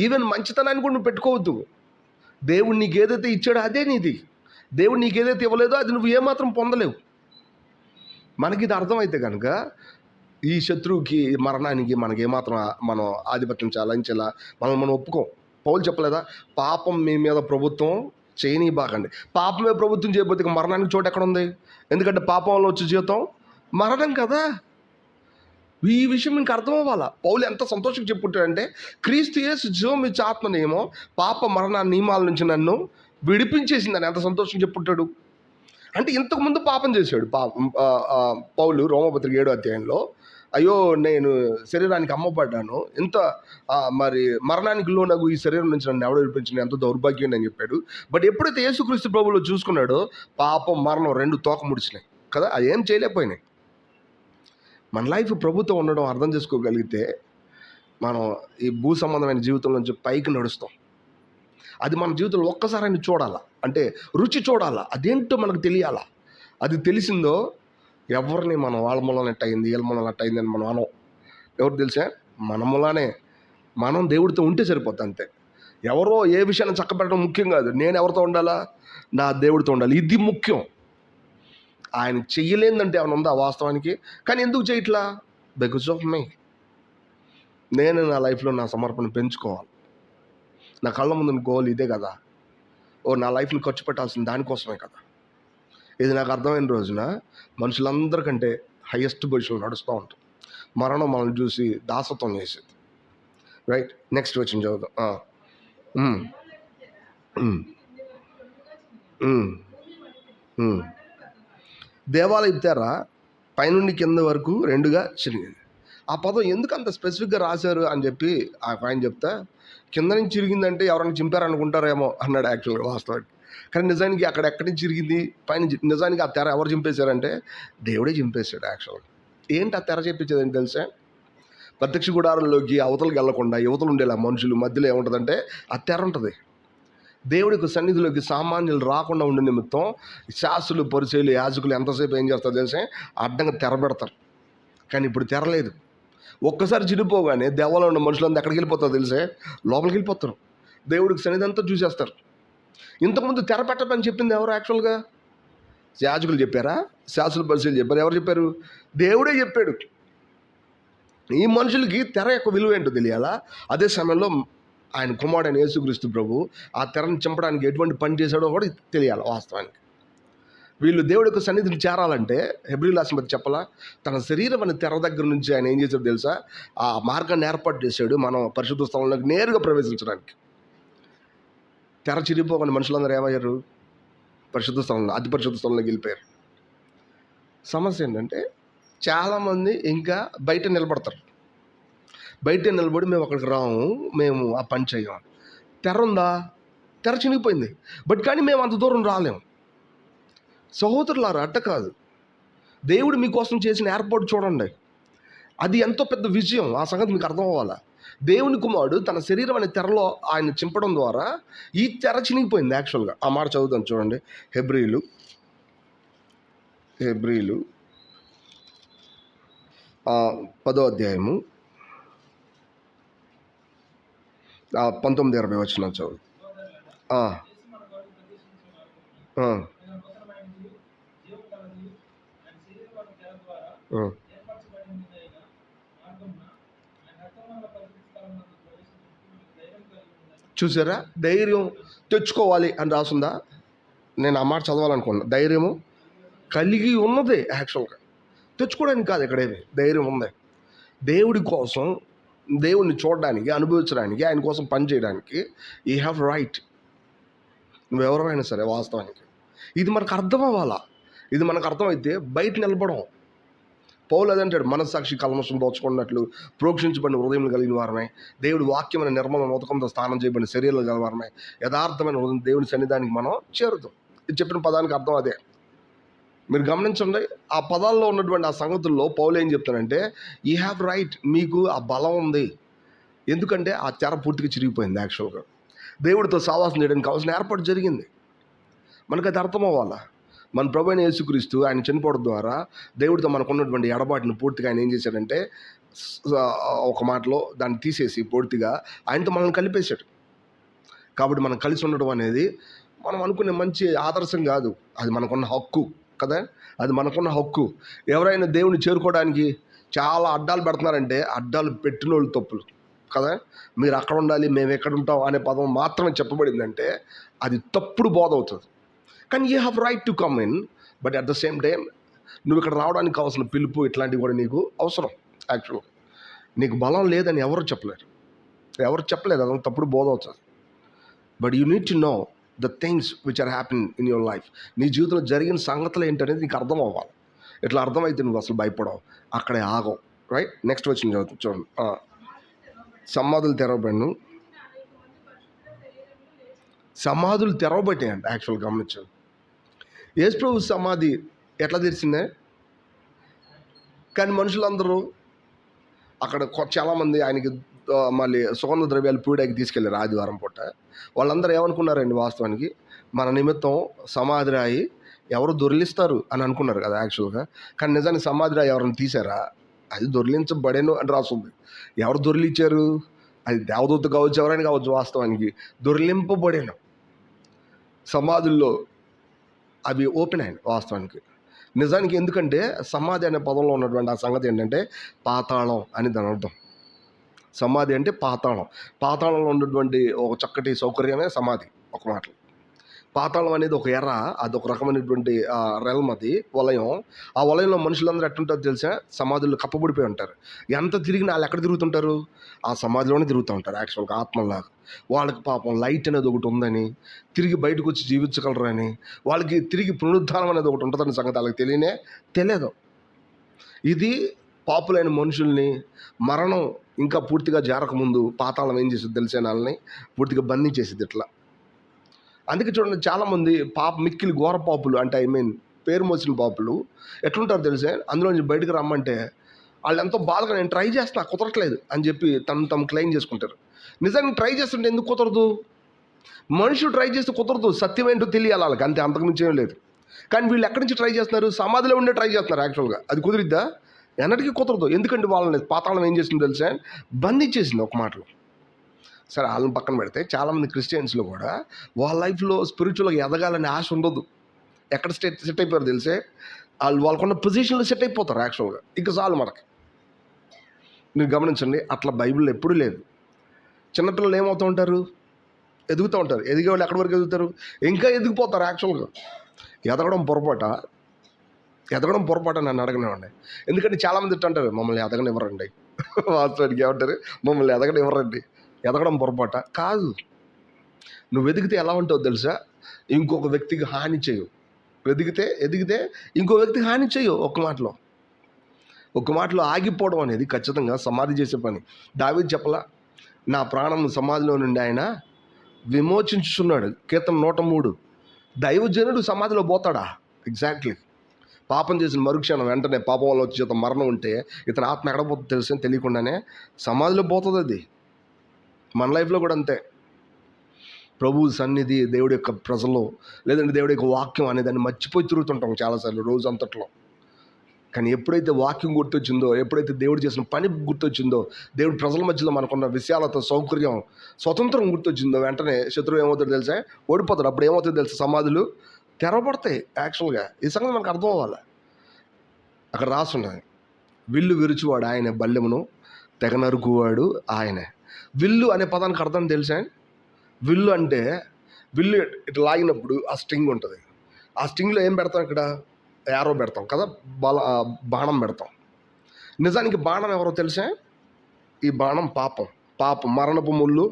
ఈవెన్ మంచితనాన్ని కూడా నువ్వు పెట్టుకోవద్దు. దేవుడు నీకు ఏదైతే ఇచ్చాడో అదే నీది. దేవుడు నీకు ఏదైతే ఇవ్వలేదో అది నువ్వు ఏమాత్రం పొందలేవు. మనకి ఇది అర్థమైతే కనుక ఈ శత్రువుకి, మరణానికి మనకి ఏమాత్రం మనం ఆధిపత్యం చాలించేలా మనం ఒప్పుకోం. పౌలు చెప్పలేదా, పాపం మీ మీద ప్రభుత్వం చేయనీయబాకండి. పాపమే ప్రభుత్వం చేయబోతే మరణానికి చోటు ఎక్కడ ఉంది? ఎందుకంటే పాపంలో వచ్చే జీవితం మరణం కదా. ఈ విషయం మీకు అర్థం అవ్వాలా. పౌలు ఎంత సంతోషంగా చెప్పుకుంటాడంటే, క్రీస్తు యేసు జీవం ఇచ్చే ఆత్మనేమో పాప మరణ నియమాల నుంచి నన్ను విడిపించేసిందని ఎంత సంతోషంగా చెప్పుకుంటాడు. అంటే ఇంతకుముందు పాపం చేశాడు పౌలు రోమపత్రిక 7వ అధ్యాయంలో. అయ్యో, నేను శరీరానికి అమ్మబడ్డాను, ఇంత మరి మరణానికి లోనగు ఈ శరీరం నుంచి నన్ను ఎవడో విడిపించిన ఎంత దౌర్భాగ్యం అని చెప్పాడు. బట్ ఎప్పుడైతే యేసుక్రీస్తు ప్రభువులో చూసుకున్నాడో పాపం మరణం రెండు తోక ముడిచినాయి కదా, అది ఏం చేయలేకపోయినాయి. మన లైఫ్ ప్రభుత్వం ఉండడం అర్థం చేసుకోగలిగితే మనం ఈ భూ సంబంధమైన జీవితం నుంచి పైకి నడుస్తాం. అది మన జీవితంలో ఒక్కసారి ఆయన చూడాలా, అంటే రుచి చూడాలా, అదేంటో మనకు తెలియాలా. అది తెలిసిందో ఎవరిని మనం వాళ్ళ మూలన అయింది, వీళ్ళ మూలన అయింది అని మనం అనం. ఎవరు తెలిసా? మన మూలానే. మనం దేవుడితో ఉంటే సరిపోతుంది అంతే. ఎవరో ఏ విషయాన్ని చక్కబెట్టడం ముఖ్యం కాదు. నేను ఎవరితో ఉండాలా? నా దేవుడితో ఉండాలి. ఇది ముఖ్యం. ఆయన చెయ్యలేదంటే ఏమైనా ఉందా వాస్తవానికి? కానీ ఎందుకు చేయట్లా? బికాజ్ ఆఫ్ మీ. నేను నా లైఫ్లో నా సమర్పణ పెంచుకోవాలి. నా కళ్ళ ముందు గోల్ ఇదే కదా. నా లైఫ్ని ఖర్చు పెట్టాల్సిన దానికోసమే కదా. ఇది నాకు అర్థమైన రోజున మనుషులందరికంటే హైయెస్ట్ పొజిషన్లో నడుస్తూ ఉంటుంది. మరణం మనం చూసి దాసత్వం చేసేది. రైట్, నెక్స్ట్ వచ్చిన చదువుదాం. దేవాలయం తెర పైనుండి కింద వరకు రెండుగా చిరిగింది. ఆ పదం ఎందుకు అంత స్పెసిఫిక్గా రాశారు అని చెప్పి ఆయన చెప్తా, కింద నుంచి చిరిగిందంటే ఎవరైనా చింపారనుకుంటారేమో అన్నాడు యాక్చువల్గా వాస్తవానికి. కానీ నిజానికి అక్కడ ఎక్కడి నుంచి చిరిగింది? పైనుంచి. నిజానికి ఆ తెర ఎవరు చింపేశారంటే దేవుడే చింపేశాడు యాక్చువల్గా. ఏంటి ఆ తెర చెప్పించేదని తెలుసా? ప్రత్యక్ష గుడారంలోకి అవతలకి వెళ్లకుండా యువతలు ఉండేలా మనుషులు మధ్యలో ఏముంటుందంటే ఆ తెర ఉంటుంది. దేవుడికి సన్నిధిలోకి సామాన్యులు రాకుండా ఉండే నిమిత్తం శాస్త్రులు, పరిచయులు, యాజకులు ఎంతసేపు ఏం చేస్తారు తెలిసే? అడ్డంగా తెర పెడతారు. కానీ ఇప్పుడు తెరలేదు. ఒక్కసారి చిరిపోగానే దేవాలయంలో ఉన్న మనుషులంతా ఎక్కడికి వెళ్ళిపోతారు తెలిసే? లోపలికి వెళ్ళిపోతారు. దేవుడికి సన్నిధి అంతా చూసేస్తారు. ఇంతకుముందు తెర పెట్టమని చెప్పింది ఎవరు యాక్చువల్గా? యాజకులు చెప్పారా? శాస్త్రులు, పరిచయులు చెప్పారు? ఎవరు చెప్పారు? దేవుడే చెప్పాడు. ఈ మనుషులకి తెర యొక్క విలువ ఏంటో తెలియాలా. అదే సమయంలో ఆయన కుమారుడైన యేసుక్రీస్తు ప్రభు ఆ తెరను చింపడానికి ఎటువంటి పని చేశాడో కూడా తెలియాలి వాస్తవానికి. వీళ్ళు దేవుడి యొక్క సన్నిధిని చేరాలంటే హెబ్రీయుల రాసిన చెప్పలా, తన శరీరం అనే తెర దగ్గర నుంచి ఆయన ఏం చేశాడు తెలుసా? ఆ మార్గాన్ని ఏర్పాటు చేశాడు మనం పరిశుద్ధ స్థలంలోకి నేరుగా ప్రవేశించడానికి. తెర చిరిగిపోకుండా మనుషులందరూ ఏమయ్యారు? పరిశుద్ధ స్థలంలో, అతి పరిశుద్ధ స్థలంలోకి వెళ్ళిపోయారు. సమస్య ఏంటంటే చాలామంది ఇంకా బయట నిలబడతారు. బయట నిలబడి మేము అక్కడికి రాము, మేము ఆ పని చేయం. తెర ఉందా? తెర చినిగిపోయింది. బట్ కానీ మేము అంత దూరం రాలేము. సహోదరులారా, అట్ట కాదు. దేవుడు మీకోసం చేసిన ఏర్పాటు చూడండి. అది ఎంతో పెద్ద విజయం. ఆ సంగతి మీకు అర్థం అవ్వాలా. దేవుని కుమారుడు తన శరీరం అనే తెరలో ఆయన చింపడం ద్వారా ఈ తెర చినిగిపోయింది యాక్చువల్గా. ఆ మాట చదువుతాను చూడండి. హెబ్రీయులు 10వ అధ్యాయము 19-20 వచనాలు చదువు. చూసారా? ధైర్యం తెచ్చుకోవాలి అని రాసుందా? నేను ఆ మాట చదవాలనుకున్నా. ధైర్యము కలిగి ఉన్నదే యాక్చువల్గా, తెచ్చుకోవడానికి కాదు. ఇక్కడేమి ధైర్యం ఉంది. దేవుడి కోసం, దేవుడిని చూడడానికి, అనుభవించడానికి, ఆయన కోసం పని చేయడానికి యూ హ్యావ్ రైట్. నువ్వెవరైనా సరే వాస్తవానికి ఇది మనకు అర్థం అవ్వాలా. ఇది మనకు అర్థమైతే బయట నిలబడం. పౌలు అదంటాడు, మనస్సాక్షి కల్మషం దోచుకున్నట్లు ప్రోక్షించబడిన హృదయం కలిగిన వారమే, దేవుడి వాక్యమైన నిర్మల నూతకంతో స్నానం చేయబడిన శరీరాలు గల వారమే, యథార్థమైన హృదయం దేవుని సన్నిధానికి మనం చేరుతాం. ఇది చెప్పిన పదానికి అర్థం అదే. మీరు గమనించండి, ఆ పదాల్లో ఉన్నటువంటి ఆ సంగతుల్లో పౌలు ఏం చెప్తానంటే, యూ హ్యావ్ రైట్, మీకు ఆ బలం ఉంది. ఎందుకంటే ఆ తెర పూర్తిగా చిరిగిపోయింది. యాక్చువల్గా దేవుడితో సావాసం చేయడానికి కావాల్సిన ఏర్పాటు జరిగింది. మనకు అది అర్థం అవ్వాలా. మన ప్రభు అయిన యేసుక్రీస్తు ఆయన చనిపోవడం ద్వారా దేవుడితో మనకు ఉన్నటువంటి ఎడబాటును పూర్తిగా ఆయన ఏం చేశాడంటే, ఒక మాటలో దాన్ని తీసేసి పూర్తిగా ఆయనతో మనల్ని కలిపేశాడు. కాబట్టి మనం కలిసి ఉండడం అనేది మనం అనుకునే మంచి ఆదర్శం కాదు, అది మనకున్న హక్కు కదా. అది మనకున్న హక్కు. ఎవరైనా దేవుని చేరుకోవడానికి చాలా అడ్డాలు పెడుతున్నారంటే అడ్డాలు పెట్టిన వాళ్ళు తప్పులు కదా. మీరు అక్కడ ఉండాలి, మేము ఎక్కడ ఉంటాం అనే పదం మాత్రమే చెప్పబడిందంటే అది తప్పుడు బోధ అవుతుంది. కానీ you have right to come in, but at the same time నువ్వు ఇక్కడ రావడానికి కావాల్సిన పిలుపు ఇట్లాంటివి కూడా నీకు అవసరం. యాక్చువల్గా నీకు బలం లేదని ఎవరు చెప్పలేరు, అదంతా తప్పుడు బోధ అవుతుంది. But you need to know the things which are happen in your life. నీ జీవితంలో జరిగిన సంగతులు ఏంటనేది నీకు అర్థం అవ్వాలి. ఇట్లా అర్థమైతే నువ్వు అసలు భయపడవు, అక్కడే ఆగవు. రైట్, నెక్స్ట్ వచ్చిన చదువు చూడండి. సమాధులు తెరవబడిను. సమాధులు తెరవబట్టాయంట. యాక్చువల్ గమనించండి, యేసుప్రభు సమాధి ఎట్లా తెరిచిందే. కానీ మనుషులందరూ అక్కడ చాలామంది ఆయనకి మళ్ళీ సుగంధ ద్రవ్యాలు పూయడానికి తీసుకెళ్ళారు ఆదివారం పూట. వాళ్ళందరూ ఏమనుకున్నారండి, వాస్తవానికి మన నిమిత్తం సమాధి రాయి ఎవరు దొరిలిస్తారు అని అనుకున్నారు కదా యాక్చువల్గా. కానీ నిజానికి సమాధి రాయి ఎవరిని తీశారా, అది దొరిలించబడేను అని రాస్తుంది. ఎవరు దొరిలిచ్చారు, అది దేవదూత కావచ్చు, ఎవరైనా కావచ్చు, వాస్తవానికి దొరిలింపబడేను. సమాధుల్లో అవి ఓపెన్ అయ్యాయి వాస్తవానికి, నిజానికి. ఎందుకంటే సమాధి అనే పదంలో ఉన్నటువంటి ఆ సంగతి ఏంటంటే పాతాళం అని దాని అర్థం. సమాధి అంటే పాతాళం. పాతాళంలో ఉన్నటువంటి ఒక చక్కటి సౌకర్యమే సమాధి. ఒక మాటలు పాతాళం అనేది ఒక ఎర్ర, అది ఒక రకమైనటువంటి రెల్మ్, అది వలయం. ఆ వలయంలో మనుషులందరూ ఎట్టుంటారో తెలుసా, సమాధుల్లో కప్పబడిపోయి ఉంటారు. ఎంత తిరిగినా వాళ్ళు ఎక్కడ తిరుగుతుంటారు, ఆ సమాధిలోనే తిరుగుతూ ఉంటారు. యాక్చువల్గా ఆత్మలాగా వాళ్ళకి పాపం లైట్ అనేది ఒకటి ఉందని, తిరిగి బయటకు వచ్చి జీవించగలరని, వాళ్ళకి తిరిగి పునరుద్ధానం అనేది ఒకటి ఉంటుందని సంగతి వాళ్ళకి తెలియదు. ఇది పాపులైన మనుషుల్ని మరణం ఇంకా పూర్తిగా జారకముందు పాతాళం ఏం చేసేది తెలిసే, వాళ్ళని పూర్తిగా బంధించేసేది ఇట్లా. అందుకే చూడండి, చాలామంది మిక్కిలి ఘోర పాపులు, అంటే పేరు మోసిన పాపులు ఎట్లుంటారు తెలిసే, అందులో నుంచి బయటకు రమ్మంటే వాళ్ళు ఎంతో బాధగా నేను ట్రై చేస్తున్నా కుదరట్లేదు అని చెప్పి తమ క్లెయిమ్ చేసుకుంటారు. నిజంగా ట్రై చేస్తుంటే ఎందుకు కుదరదు, మనుషులు ట్రై చేస్తే కుదరదు, సత్యం ఏంటో తెలియాలి వాళ్ళకి, అంతే, అంతకుమించి ఏం లేదు. కానీ వీళ్ళు ఎక్కడి నుంచి ట్రై చేస్తున్నారు, సమాధిలో ఉండే ట్రై చేస్తున్నారు. యాక్చువల్గా అది కుదిరిద్దా, ఎన్నటికీ కుదరదు. ఎందుకంటే వాళ్ళని పాతాళం ఏం చేసింది తెలుసా, బంధించేసింది ఒక మాటలో. సరే, వాళ్ళని పక్కన పెడితే చాలామంది క్రిస్టియన్స్లో కూడా వాళ్ళ లైఫ్లో స్పిరిచువల్గా ఎదగాలని ఆశ ఉండదు. ఎక్కడ సెట్ అయిపోయారు తెలిసే, వాళ్ళకున్న పొజిషన్లో సెట్ అయిపోతారు. యాక్చువల్గా ఇక చాలు మనకి. మీరు గమనించండి, అట్లా బైబిల్లో ఎప్పుడూ లేదు. చిన్నపిల్లలు ఏమవుతూ ఉంటారు, ఎదుగుతూ ఉంటారు. ఎదిగే వాళ్ళు ఎక్కడి వరకు ఎదుగుతారు, ఇంకా ఎదిగిపోతారు. యాక్చువల్గా ఎదగడం పొరపాటు నన్ను అడగనివ్వండి. ఎందుకంటే చాలామంది అంటారు, మమ్మల్ని ఎదగనివ్వరండి. వాస్తవానికి ఏమంటారు, మమ్మల్ని ఎదగనివ్వరండి. ఎదగడం పొరపాట కాదు. నువ్వు ఎదిగితే ఎలా ఉంటావు తెలుసా, ఇంకొక వ్యక్తికి హాని చేయవు. ఎదిగితే ఇంకో వ్యక్తికి హాని చేయవు. ఒక మాటలో ఆగిపోవడం అనేది ఖచ్చితంగా సమాధి చేసే పని. దావీదు చెప్పలా, నా ప్రాణం సమాధిలో నుండి ఆయన విమోచించుచున్నాడు. కీర్తన 103. దైవజనుడు సమాధిలో పోతాడా? ఎగ్జాక్ట్లీ. పాపం చేసిన మరుక్షణం వెంటనే పాపం వల్ల వచ్చే మరణం ఉంటే ఇతని ఆత్మ ఎక్కడ పోతుంది తెలుసు, తెలియకుండానే సమాధిలో పోతుంది. అది మన లైఫ్లో కూడా అంతే. ప్రభు సన్నిధి, దేవుడి యొక్క ప్రజలు, లేదంటే దేవుడి యొక్క వాక్యం అనే దాన్ని మర్చిపోయి తిరుగుతుంటాం చాలాసార్లు రోజు అంతట్లో. కానీ ఎప్పుడైతే వాక్యం గుర్తొచ్చిందో, ఎప్పుడైతే దేవుడు చేసిన పని గుర్తొచ్చిందో, దేవుడి ప్రజల మధ్యలో మనకున్న విశాలత, సౌకర్యం, స్వతంత్రం గుర్తొచ్చిందో, వెంటనే శత్రువు ఏమవుతుందో తెలుసా, ఓడిపోతాడు. అప్పుడు ఏమవుతుందో తెలుసా, సమాధులు తెరవబడతాయి. యాక్చువల్గా ఈ సంగతి మనకు అర్థం అవ్వాలి. అక్కడ రాసున్నది, విల్లు విరుచువాడు ఆయనే, బల్లెమును తెగ నరుకువాడు ఆయనే. విల్లు అనే పదానికి అర్థం తెలుసా, విల్లు అంటే విల్లు ఇట్లా లాగినప్పుడు ఆ స్ట్రింగ్ ఉంటుంది. ఆ స్ట్రింగ్లో ఏం పెడతాం, ఇక్కడ యారో పెడతాం కదా, బాణం పెడతాం. నిజానికి బాణం ఎవరో తెలుసా, ఈ బాణం పాపం మరణపు ముళ్ళు,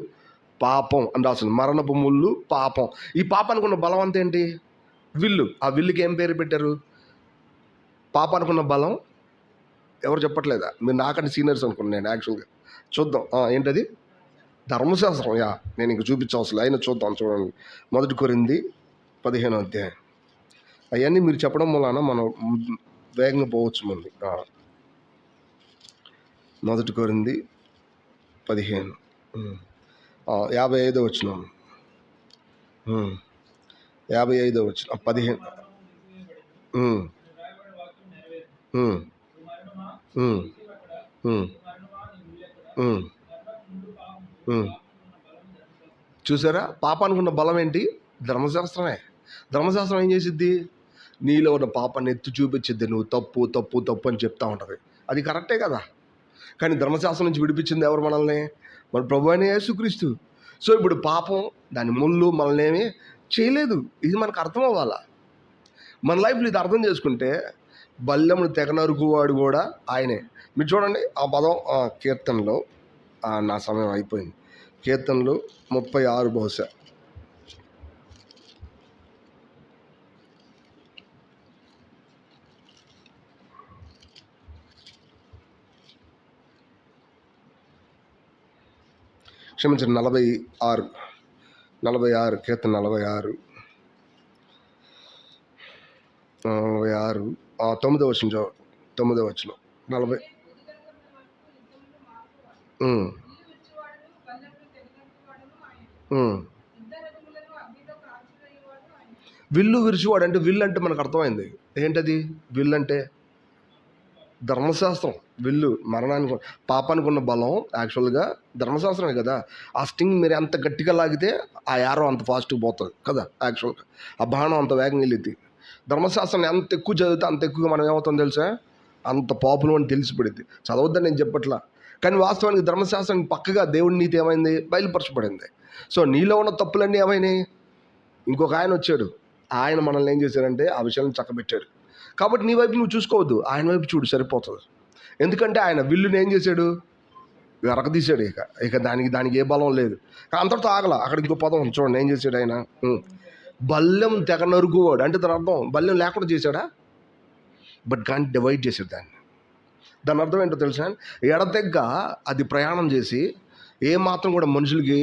పాపం అని రాస్తుంది. మరణపు ముళ్ళు, పాపం. ఈ పాపానికి ఉన్న బలం అంతా ఏంటి, విల్లు. ఆ విల్లుకి ఏం పేరు పెట్టారు, పాపానికి ఉన్న బలం ఎవరు చెప్పట్లేదా? మీరు నాకంటే సీనియర్స్ అనుకున్నాను నేను యాక్చువల్గా. చూద్దాం. ఏంటది? ధర్మశాస్త్రం. నేను ఇంక చూపించవసరం అయినా చూడండి. 1 కొరింథీ 15వ అధ్యాయం. అవన్నీ మీరు చెప్పడం వలన మనం వేగంగా పోవచ్చు ముందు. 1 కొరింథీ 15 55వ వచనం. 55వ వచనం 15. చూసారా? పాపానికి ఉన్న బలం ఏంటి? ధర్మశాస్త్రమే. ధర్మశాస్త్రం ఏం చేసిద్ది? నీలో ఉన్న పాపాన్ని ఎత్తి చూపించిద్ది. నువ్వు తప్పు తప్పు తప్పు అని చెప్తా ఉంటుంది. అది కరెక్టే కదా. కానీ ధర్మశాస్త్రం నుంచి విడిపించింది ఎవరు మనల్ని? మన ప్రభు అయిన యేసుక్రీస్తు. సో ఇప్పుడు పాపం దాని ముళ్ళు మనల్ని ఏమీ చేయలేదు. ఇది మనకు అర్థం అవ్వాలా. మన లైఫ్లో ఇది అర్థం చేసుకుంటే బల్లెమును తెగ నరుకువాడు కూడా ఆయనే. మీరు చూడండి ఆ పదం కీర్తనలో. నా సమయం అయిపోయింది. కీర్తనలు 36 బహుశా. క్షమించండి, 46 కీర్తన 46 9వ వచనం 9వ వచనం 40. విల్లు విరిచివాడు అంటే, విల్లు అంటే మనకు అర్థమైంది ఏంటది? విల్లు అంటే ధర్మశాస్త్రం. విల్లు మరణానికి పాపానికి ఉన్న బలం యాక్చువల్గా ధర్మశాస్త్రమే కదా. ఆ స్టింగ్ మీరు ఎంత గట్టిగా లాగితే ఆ యారో అంత ఫాస్ట్గా పోతుంది కదా. యాక్చువల్గా ఆ బాణం అంత వేగంగా వెళ్ళిద్ది. ధర్మశాస్త్రాన్ని ఎంత ఎక్కువ చదివితే అంత ఎక్కువగా మనం ఏమవుతుందో తెలుసా? అంత పాపులు అని తెలిసిపడింది. చదవద్దని నేను చెప్పట్లా, కానీ వాస్తవానికి ధర్మశాస్త్రానికి పక్కగా దేవుడి నీతి ఏమైంది? బయలుపరచబడింది. సో నీలో ఉన్న తప్పులన్నీ ఏమైనాయి? ఇంకొక ఆయన వచ్చాడు, ఆయన మనల్ని ఏం చేశారంటే ఆ విషయాలను చక్కబెట్టాడు. కాబట్టి నీ వైపు నువ్వు చూసుకోవద్దు, ఆయన వైపు చూడు, సరిపోతుంది. ఎందుకంటే ఆయన విల్లుని ఏం చేశాడు? వెరకదీశాడు. ఇక దానికి ఏ బలం లేదు. అంతటితో ఆగల. అక్కడ ఇంకో పదం చూడండి, ఏం చేశాడు ఆయన? బల్లెం తెగ నరుకువాడు అంటే దాని అర్థం బల్లెం లేకుండా చేశాడా? బట్ కానీ డివైడ్ చేశాడు దాని అర్థం ఏంటో తెలుసా? ఎడతెగ్గ అది ప్రయాణం చేసి ఏమాత్రం కూడా మనుషులకి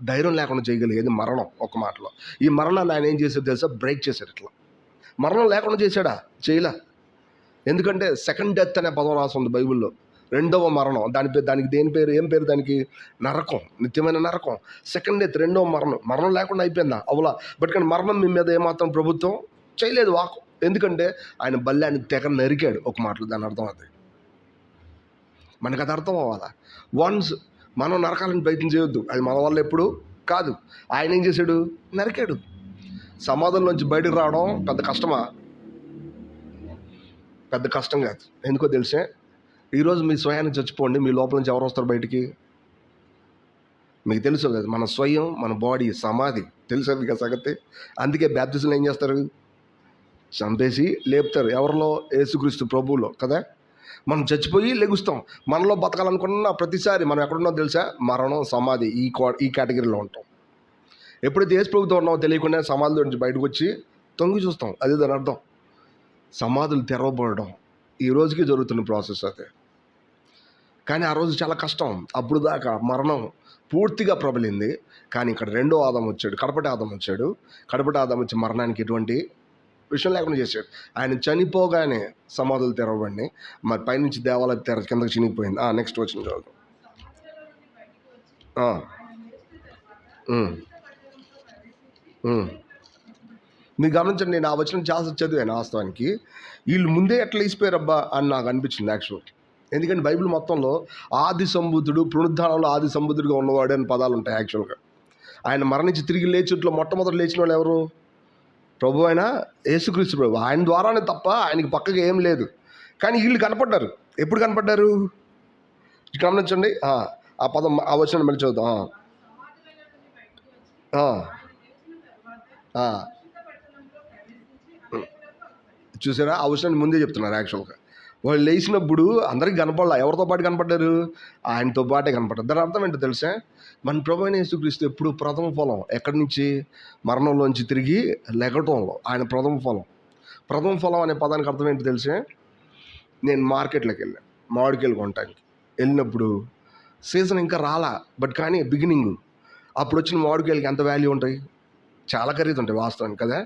ధైర్యం లేకుండా చేయగలిగేది మరణం. ఒక మాటలో ఈ మరణాన్ని ఆయన ఏం చేశాడు తెలుసా? బ్రేక్ చేశాడు. ఇట్లా మరణం లేకుండా చేశాడా? చేయలే. ఎందుకంటే సెకండ్ డెత్ అనే పదం రాసి ఉంది బైబిల్లో. రెండవ మరణం. దానికి దేని పేరు? ఏం పేరు దానికి? నరకం, నిత్యమైన నరకం. సెకండ్ డెత్, రెండవ మరణం లేకుండా అయిపోయిందా? అవులా. బట్ కానీ మరణం మీ మీద ఏమాత్రం ప్రభుత్వం చేయలేదు. ఎందుకంటే ఆయన బల్యాన్ని తెగ నరికాడు. ఒక మాటలో దాని అర్థం అది. మనకు అది అర్థం అవ్వాలా. వన్స్ మనం నరకాలని ప్రయత్నం చేయొద్దు, అది మన వల్ల ఎప్పుడు కాదు. ఆయన ఏం చేశాడు? నరికాడు. సమాధుల్లోంచి బయటకు రావడం పెద్ద కష్టమా? పెద్ద కష్టం కాదు. ఎందుకో తెలిసే? ఈరోజు మీ స్వయాన్ని చచ్చిపోండి, మీ లోపల నుంచి ఎవరు వస్తారు బయటికి? మీకు తెలుసు కదా, మన స్వయం, మన బాడీ సమాధి. తెలుసా మీకు ఆ సంగతి? అందుకే బ్యాప్టిజంలో ఏం చేస్తారు? చంపేసి లేపుతారు. ఎవరిలో? యేసుక్రీస్తు ప్రభువులో కదా. మనం చచ్చిపోయి లెగుస్తాం. మనలో బతకాలనుకున్న ప్రతిసారి మనం ఎక్కడున్నామో తెలుసా? మరణం, సమాధి, ఈ కేటగిరీలో ఉంటాం. ఎప్పుడైతే యేసు ప్రభుతో ఉన్నామో తెలియకుండా సమాధుల నుంచి బయటకు వచ్చి తొంగి చూస్తాం. అదే దాని అర్థం. సమాధులు తెరవబడడం ఈ రోజుకి జరుగుతున్న ప్రాసెస్ అదే. కానీ ఆ రోజు చాలా కష్టం. అప్పుడు దాకా మరణం పూర్తిగా ప్రబలింది. కానీ ఇక్కడ రెండో ఆదాము వచ్చాడు, కడపటి ఆదాము వచ్చాడు. కడపటి ఆదాము వచ్చి మరణానికి ఎటువంటి విషయం లేకుండా చేశాడు. ఆయన చనిపోగానే సమాధులు తెరవబడి మరి పైనుంచి దేవాలయ తెర కిందకి చినిగిపోయింది. నెక్స్ట్ వచ్చిన చదువు. మీరు గమనించండి, నేను ఆ వచనం చాలా చదివాను. వాస్తవానికి వీళ్ళు ముందే ఎట్లా వేసిపోయారబ్బా అని నాకు అనిపించింది యాక్చువల్. ఎందుకంటే బైబిల్ మొత్తంలో ఆది సంబుద్ధుడు, పునరుద్ధానంలో ఆది సంబుద్ధుడిగా ఉన్నవాడు అని పదాలు ఉంటాయి యాక్చువల్గా. ఆయన మరణించి తిరిగి లేచుట్లో మొట్టమొదటి లేచిన వాళ్ళు ఎవరు? ప్రభు అయిన యేసుక్రీస్తు ప్రభు. ఆయన ద్వారానే తప్ప ఆయనకి పక్కగా ఏం లేదు. కానీ వీళ్ళు కనపడ్డారు. ఎప్పుడు కనపడ్డారు గమనించండి. ఆ పదం, ఆ వచనం మళ్ళీ చదువుతాం. చూసారా? ఆ విషయాన్ని ముందే చెప్తున్నారు. యాక్చువల్గా వాళ్ళు లేచినప్పుడు అందరికీ కనపడాల. ఎవరితో పాటు కనపడ్డారు? ఆయనతో పాటే కనపడ్డారు. దాని అర్థం ఏంటో తెలుసా? మన ప్రభు అయిన యేసుక్రీస్తు ఎప్పుడు ప్రథమ ఫలం. ఎక్కడి నుంచి? మరణంలోంచి తిరిగి లెగటంలో ఆయన ప్రథమ ఫలం. ప్రథమ ఫలం అనే పదానికి అర్థం ఏంటో తెలుసా? నేను మార్కెట్లోకి వెళ్ళాను మామిడికాయలు కొనటానికి. వెళ్ళినప్పుడు సీజన్ ఇంకా రాలా, బట్ కానీ బిగినింగ్. అప్పుడు వచ్చిన మామిడికాయలకి ఎంత వాల్యూ ఉంటాయి? చాలా ఖరీదు ఉంటాయి వాస్తవానికి కదా.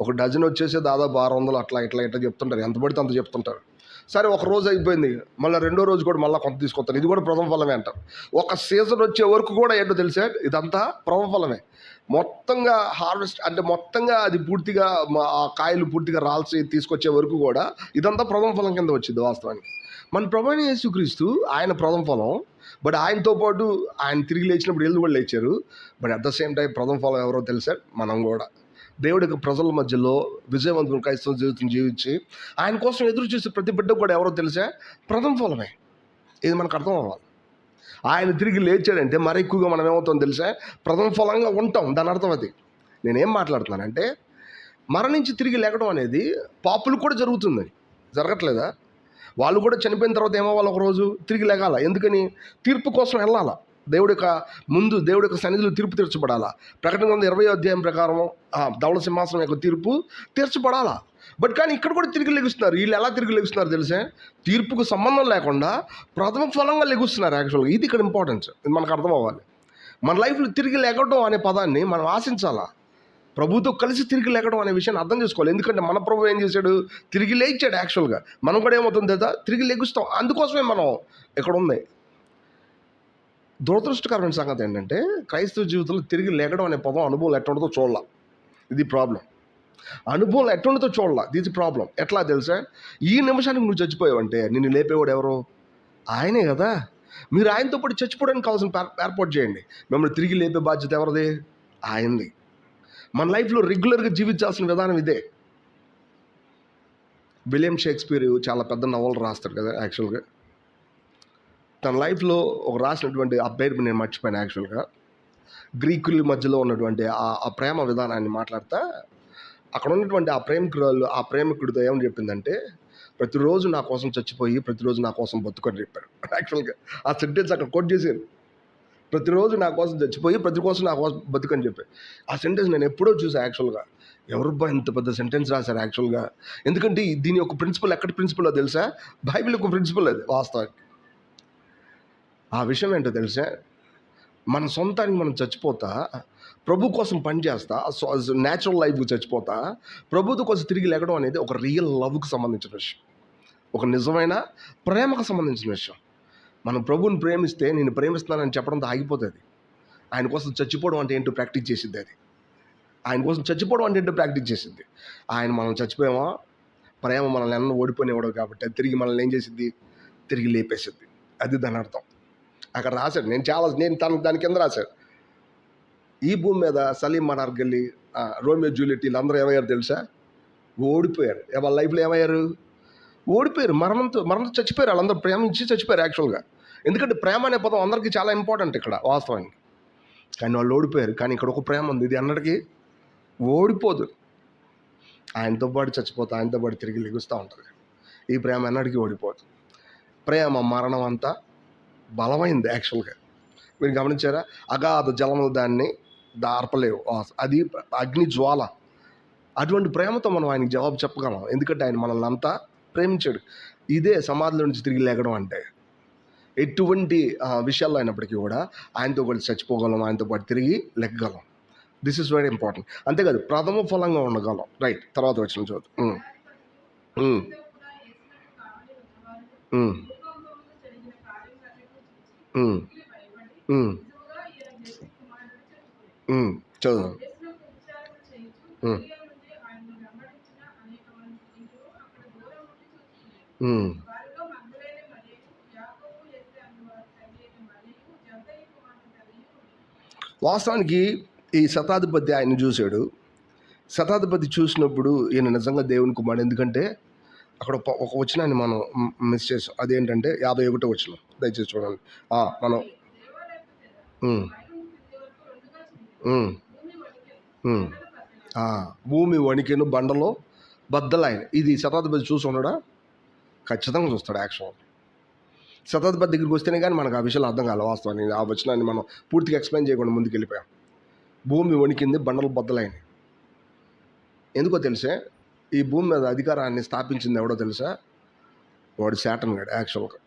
ఒక డజన్ వచ్చేసి దాదాపు 600 అట్లా ఇట్లా ఇట్లా చెప్తుంటారు, ఎంత పడితే అంత చెప్తుంటారు. సరే ఒక రోజు అయిపోయింది, మళ్ళీ రెండో రోజు కూడా మళ్ళీ కొంత తీసుకొస్తారు, ఇది కూడా ప్రథమ ఫలమే అంటారు. ఒక సీజన్ వచ్చే వరకు కూడా ఏంటో తెలుసా, ఇదంతా ప్రథమ ఫలమే. మొత్తంగా హార్వెస్ట్ అంటే మొత్తంగా అది పూర్తిగా ఆ కాయలు పూర్తిగా రాల్చి తీసుకొచ్చే వరకు కూడా ఇదంతా ప్రథమ ఫలం కింద వచ్చింది వాస్తవానికి. మన ప్రభువైన యేసుక్రీస్తు ఆయన ప్రథమ ఫలం, బట్ ఆయనతో పాటు ఆయన తిరిగి లేచినప్పుడు వీళ్ళు కూడా లేచారు. But at the same time ప్రథమ ఫలం ఎవరో తెలుసా, మనం కూడా. దేవుడి యొక్క ప్రజల మధ్యలో విజయవంతమైన క్రైస్తవ జీవితం జీవించి ఆయన కోసం ఎదురు చూసే ప్రతి బిడ్డ కూడా ఎవరో తెలుసా, ప్రథమ ఫలమే. ఇది మనకు అర్థం అవ్వాలి. ఆయన తిరిగి లేచాడంటే మరి ఎక్కువగా మనం ఏమవుతాం తెలుసా, ప్రథమ ఫలంగా ఉంటాం. దాని అర్థం అది. నేనేం మాట్లాడుతున్నానంటే, మరణించి తిరిగి లేకడం అనేది పాపులు కూడా జరుగుతుంది, జరగట్లేదా? వాళ్ళు కూడా చనిపోయిన తర్వాత ఏమవ్వాలి, ఒకరోజు తిరిగి లేగాల. ఎందుకని? తీర్పు కోసం వెళ్ళాలా. దేవుడి యొక్క సన్నిధిలో తీర్పు తీర్చబడాలా. ప్రకటన గ్రంథం 20వ అధ్యాయం ప్రకారం ధవళ సింహాసనం యొక్క తీర్పు తీర్చబడాలా. బట్ కానీ ఇక్కడ కూడా తిరిగి లెగుస్తున్నారు. వీళ్ళు ఎలా తిరిగి లెగుస్తున్నారు తెలుసా, తీర్పుకు సంబంధం లేకుండా ప్రథమ ఫలంగా లెగుస్తున్నారు. యాక్చువల్గా ఇది ఇక్కడ ఇంపార్టెన్స్, ఇది మనకు అర్థం అవ్వాలి. మన లైఫ్లో తిరిగి లేకడం అనే పదాన్ని మనం ఆశించాలా. ప్రభుతో కలిసి తిరిగి లేకడం అనే విషయాన్ని అర్థం చేసుకోవాలి. ఎందుకంటే మన ప్రభు ఏం చేశాడు, తిరిగి లేచాడు. యాక్చువల్గా మనం కూడా ఏమవుతుంది కదా, తిరిగి లెగుస్తాం. అందుకోసమే మనం ఇక్కడ ఉంది. దురదృష్టకరమైన సంగతి ఏంటంటే, క్రైస్తవ జీవితంలో తిరిగి లేకడం అనే పదం అనుభవం ఎట్టుండదో చూడాల. ఇది ప్రాబ్లం. అనుభవం ఎట్టుండదో చూడాల, ఇది ప్రాబ్లం. ఎట్లా తెలుసా, ఈ నిమిషానికి నువ్వు చచ్చిపోయావంటే నిన్ను లేపేవాడు ఎవరు? ఆయనే కదా. మీరు ఆయనతో పాటు చచ్చిపోవడానికి కావాల్సిన ఏర్పాటు చేయండి. మిమ్మల్ని తిరిగి లేపే బాధ్యత ఎవరిది? ఆయనది. మన లైఫ్లో రెగ్యులర్గా జీవించాల్సిన విధానం ఇదే. విలియం షేక్స్పియర్ చాలా పెద్ద నవలు రాస్తాడు కదా. యాక్చువల్గా తన లైఫ్లో ఒక రాసినటువంటి ఆ పేరు నేను మర్చిపోయాను. యాక్చువల్గా గ్రీకుల మధ్యలో ఉన్నటువంటి ఆ ప్రేమ విధానాన్ని మాట్లాడతా, అక్కడ ఉన్నటువంటి ఆ ప్రేమికుడితో ఏమని చెప్పిందంటే, ప్రతిరోజు నా కోసం చచ్చిపోయి ప్రతిరోజు నా కోసం బతుకొని చెప్పాడు. యాక్చువల్గా ఆ సెంటెన్స్ అక్కడ కోట్ చేశాను. ప్రతిరోజు నా కోసం చచ్చిపోయి ప్రతికోసం నా కోసం బతుకని చెప్పి ఆ సెంటెన్స్ నేను ఎప్పుడో చూసాను. యాక్చువల్గా ఎవరుబ్బా ఇంత పెద్ద సెంటెన్స్ రాశారు యాక్చువల్గా. ఎందుకంటే దీని యొక్క ప్రిన్సిపల్ ఎక్కడి ప్రిన్సిపల్లో తెలుసా, బైబిల్ యొక్క ప్రిన్సిపల్ అది వాస్తవానికి. ఆ విషయం ఏంటో తెలుసా, మన సొంతానికి మనం చచ్చిపోతా, ప్రభు కోసం పనిచేస్తా, న్యాచురల్ లైఫ్కి చచ్చిపోతా, ప్రభుత్వ కోసం తిరిగి లేకడం అనేది ఒక రియల్ లవ్కి సంబంధించిన విషయం, ఒక నిజమైన ప్రేమకు సంబంధించిన విషయం. మనం ప్రభువుని ప్రేమిస్తే నేను ప్రేమిస్తున్నానని చెప్పడంతో ఆగిపోతుంది. ఆయన కోసం చచ్చిపోవడం అంటే ఏంటో ప్రాక్టీస్ చేసిద్ది అది. ఆయన కోసం చచ్చిపోవడం అంటే ఏంటో ప్రాక్టీస్ చేసిద్ది. మనం చచ్చిపోయామా, ప్రేమ మనల్ని ఎన్న ఓడిపోయినవాడు కాబట్టి అది తిరిగి మనల్ని ఏం చేసిద్ది, తిరిగి లేపేసిద్ది. అది దాని అర్థం. అక్కడ రాశాడు, నేను దాని కింద రాశాడు, ఈ భూమి మీద సలీం మనార్ గల్లీ, రోమియో జూలియట్ వీళ్ళందరూ ఏమయ్యారు తెలుసా, ఓడిపోయారు. వాళ్ళ లైఫ్లో ఏమయ్యారు, ఓడిపోయారు. మరణంతో చచ్చిపోయారు. వాళ్ళందరూ ప్రేమించి చచ్చిపోయారు యాక్చువల్గా. ఎందుకంటే ప్రేమ అనే పదం అందరికీ చాలా ఇంపార్టెంట్ ఇక్కడ వాస్తవానికి. కానీ వాళ్ళు ఓడిపోయారు. కానీ ఇక్కడ ఒక ప్రేమ ఉంది, ఇది అన్నటికీ ఓడిపోదు. ఆయనతో పాటు చచ్చిపోతా, ఆయనతో పాటు తిరిగి లెగుస్తూ ఉంటుంది. ఈ ప్రేమ ఎన్నటికీ ఓడిపోదు. ప్రేమ మరణం అంతా బలమైంది యాక్చువల్గా. మీరు గమనించారా, అగాధ జలములు దాన్ని దార్పలేవు, అది అగ్ని జ్వాల. అటువంటి ప్రేమతో మనం ఆయనకి జవాబు చెప్పగలం, ఎందుకంటే ఆయన మనల్ని అంతా ప్రేమించాడు. ఇదే సమాధిలో నుంచి తిరిగి లేకడం అంటే. ఎటువంటి విషయాల్లో అయినప్పటికీ కూడా ఆయనతో పాటు చచ్చిపోగలం, ఆయనతో పాటు తిరిగి లెక్కగలం. This is very important. అంతేకాదు ప్రథమ ఫలంగా ఉండగలం. రైట్, తర్వాత వచ్చిన చోటు చదువు. వాస్తవానికి ఈ శతాధిపతి ఆయన చూశాడు. శతాధిపతి చూసినప్పుడు ఈయన నిజంగా దేవుని కుమారుడు. ఎందుకంటే అక్కడ ఒక వచనాన్ని మనం మిస్ చేసాం. అదేంటంటే 51వ వచనం, దయచేసి చూడండి. మనం భూమి వణికెను, బండలో బద్దలాయన. ఇది శతాధిపతి చూసి ఉన్నాడా? ఖచ్చితంగా చూస్తాడు. యాక్షన్ శతాధిపతి దగ్గరికి వస్తేనే కానీ మనకు ఆ విషయాలు అర్థం కాదు వాస్తవాన్ని. ఆ వచనాన్ని మనం పూర్తిగా ఎక్స్ప్లెయిన్ చేయకుండా ముందుకు వెళ్ళిపోయాం. భూమి వణికింది, బండలు బద్దలైనవి. ఎందుకో తెలుసా, ఈ భూమి మీద అధికారాన్ని స్థాపించింది ఎవడో తెలుసా? వాడు శాటన్ గాడు యాక్చువల్గా.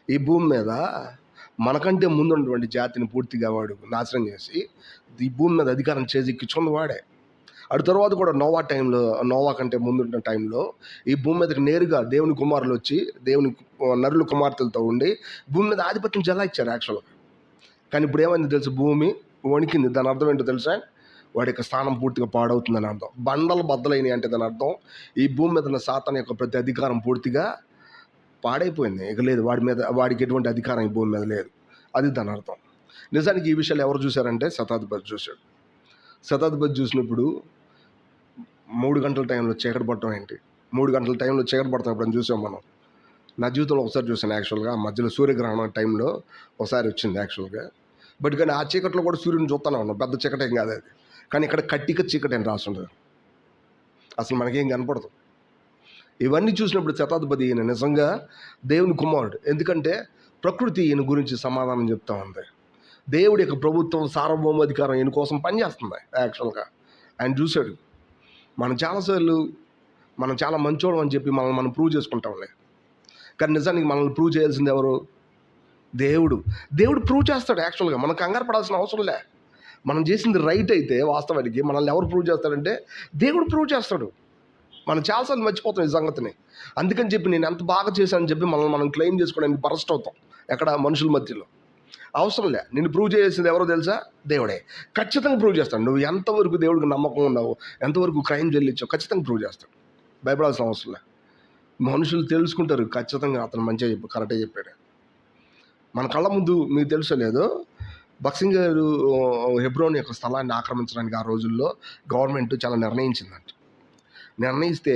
ఈ భూమి మీద మనకంటే ముందు ఉన్నటువంటి జాతిని పూర్తిగా వాడు నాశనం చేసి ఈ భూమి మీద అధికారం చేజిక్కించుకుంది వాడే. అటు తర్వాత కూడా నోవా కంటే ముందున్న టైంలో ఈ భూమి మీదకి నేరుగా దేవుని కుమారులు వచ్చి దేవుని నరుల కుమార్తెలతో ఉండి భూమి మీద ఆధిపత్యం చెలాయిచ్చారు యాక్చువల్గా. కానీ ఇప్పుడు ఏమైంది తెలుసు, భూమి వణికింది. దాని అర్థం ఏంటో తెలుసా? వాడి యొక్క స్థానం పూర్తిగా పాడవుతుందని అర్థం. బండలు బద్దలైనవి అంటే దాని అర్థం ఈ భూమి మీద ఉన్న సాతాను యొక్క ప్రతి అధికారం పూర్తిగా పాడైపోయింది. ఇక లేదు వాడికి ఎటువంటి అధికారం ఈ భూమి మీద లేదు. అది దాని అర్థం. నిజానికి ఈ విషయాలు ఎవరు చూశారంటే శతాధిపతి చూశాడు. శతాధిపతి చూసినప్పుడు 3 గంటల టైంలో చీకటి పడటం ఏంటి, 3 గంటల టైంలో చీకటి పడతాం ఎప్పుడని చూసాం మనం. నా జీవితంలో ఒకసారి చూశాను యాక్చువల్గా. మధ్యలో సూర్యగ్రహణం టైంలో ఒకసారి వచ్చింది యాక్చువల్గా. బట్ కానీ ఆ చీకట్లో కూడా సూర్యుని చూస్తూనే ఉన్నాం. పెద్ద చీకటి ఏం కాదు అది. కానీ ఇక్కడ కట్టిక చీకటి అని రాస్తుంటుంది, అసలు మనకేం కనపడదు. ఇవన్నీ చూసినప్పుడు శతాధిపతి ఈయన నిజంగా దేవుని కుమారుడు. ఎందుకంటే ప్రకృతి ఈయన గురించి సమాధానం చెప్తా ఉంది. దేవుడి యొక్క ప్రభుత్వం సార్వభౌమాధికారం ఈయన కోసం పనిచేస్తుంది యాక్చువల్గా. ఆయన చూశాడు. మనం చాలాసార్లు మనం చాలా మంచోళ్ళం అని చెప్పి మనం ప్రూవ్ చేసుకుంటాంలే. కానీ నిజానికి మనల్ని ప్రూవ్ చేయాల్సింది ఎవరు? దేవుడు ప్రూవ్ చేస్తాడు యాక్చువల్గా. మనం కంగారు పడాల్సిన అవసరం లే. మనం చేసింది రైట్ అయితే వాస్తవానికి మనల్ని ఎవరు ప్రూవ్ చేస్తాడంటే దేవుడు ప్రూవ్ చేస్తాడు. మనం చాలాసార్లు మర్చిపోతాం ఈ సంగతిని. అందుకని చెప్పి నేను ఎంత బాగా చేశానని చెప్పి మనం క్లెయిమ్ చేసుకోవడానికి బరస్ట్ అవుతాం ఎక్కడ మనుషుల మధ్యలో. అవసరం లే. నిన్ను ప్రూవ్ చేసేది ఎవరో తెలుసా? దేవుడే. ఖచ్చితంగా ప్రూవ్ చేస్తాడు. నువ్వు ఎంతవరకు దేవుడికి నమ్మకం ఉన్నావు, ఎంతవరకు క్రైమ్ చెల్లించావు, ఖచ్చితంగా ప్రూవ్ చేస్తాడు. భయపడాల్సిన అవసరం లే. మనుషులు తెలుసుకుంటారు ఖచ్చితంగా అతను మంచిగా కరెక్ట్గా చెప్పాడు. మన కళ్ళ ముందు మీకు తెలుసో లేదో, బక్సింగ్ గారు హెబ్రోన్ యొక్క స్థలాన్ని ఆక్రమించడానికి ఆ రోజుల్లో గవర్నమెంట్ చాలా నిర్ణయిస్తే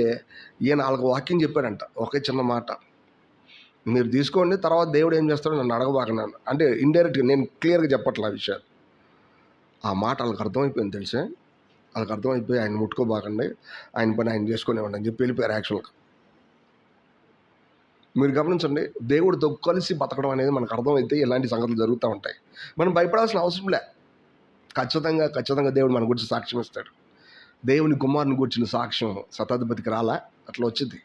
ఈయన వాళ్ళకి వాక్యం చెప్పాడంట. ఒకే చిన్న మాట, మీరు తీసుకోండి, తర్వాత దేవుడు ఏం చేస్తాడో నన్ను అడగబాకన్నాను. అంటే ఇండైరెక్ట్గా, నేను క్లియర్గా చెప్పట్లే ఆ విషయాలు. ఆ మాట వాళ్ళకి అర్థమైపోయింది తెలుసా. వాళ్ళకి అర్థమైపోయి ఆయన ముట్టుకోబాకండి, ఆయన పని ఆయన చేసుకునేవాడి అని చెప్పి వెళ్ళిపోయారు యాక్చువల్గా. మీరు గమనించండి, దేవుడితో కలిసి బతకడం అనేది మనకు అర్థమైతే ఇలాంటి సంగతులు జరుగుతూ ఉంటాయి. మనం భయపడాల్సిన అవసరం లే. ఖచ్చితంగా దేవుడు మన గురించి సాక్ష్యం ఇస్తాడు. దేవుని కుమారుని గురించిన సాక్ష్యం శతాధిపతికి రాలా, అట్లా వచ్చింది.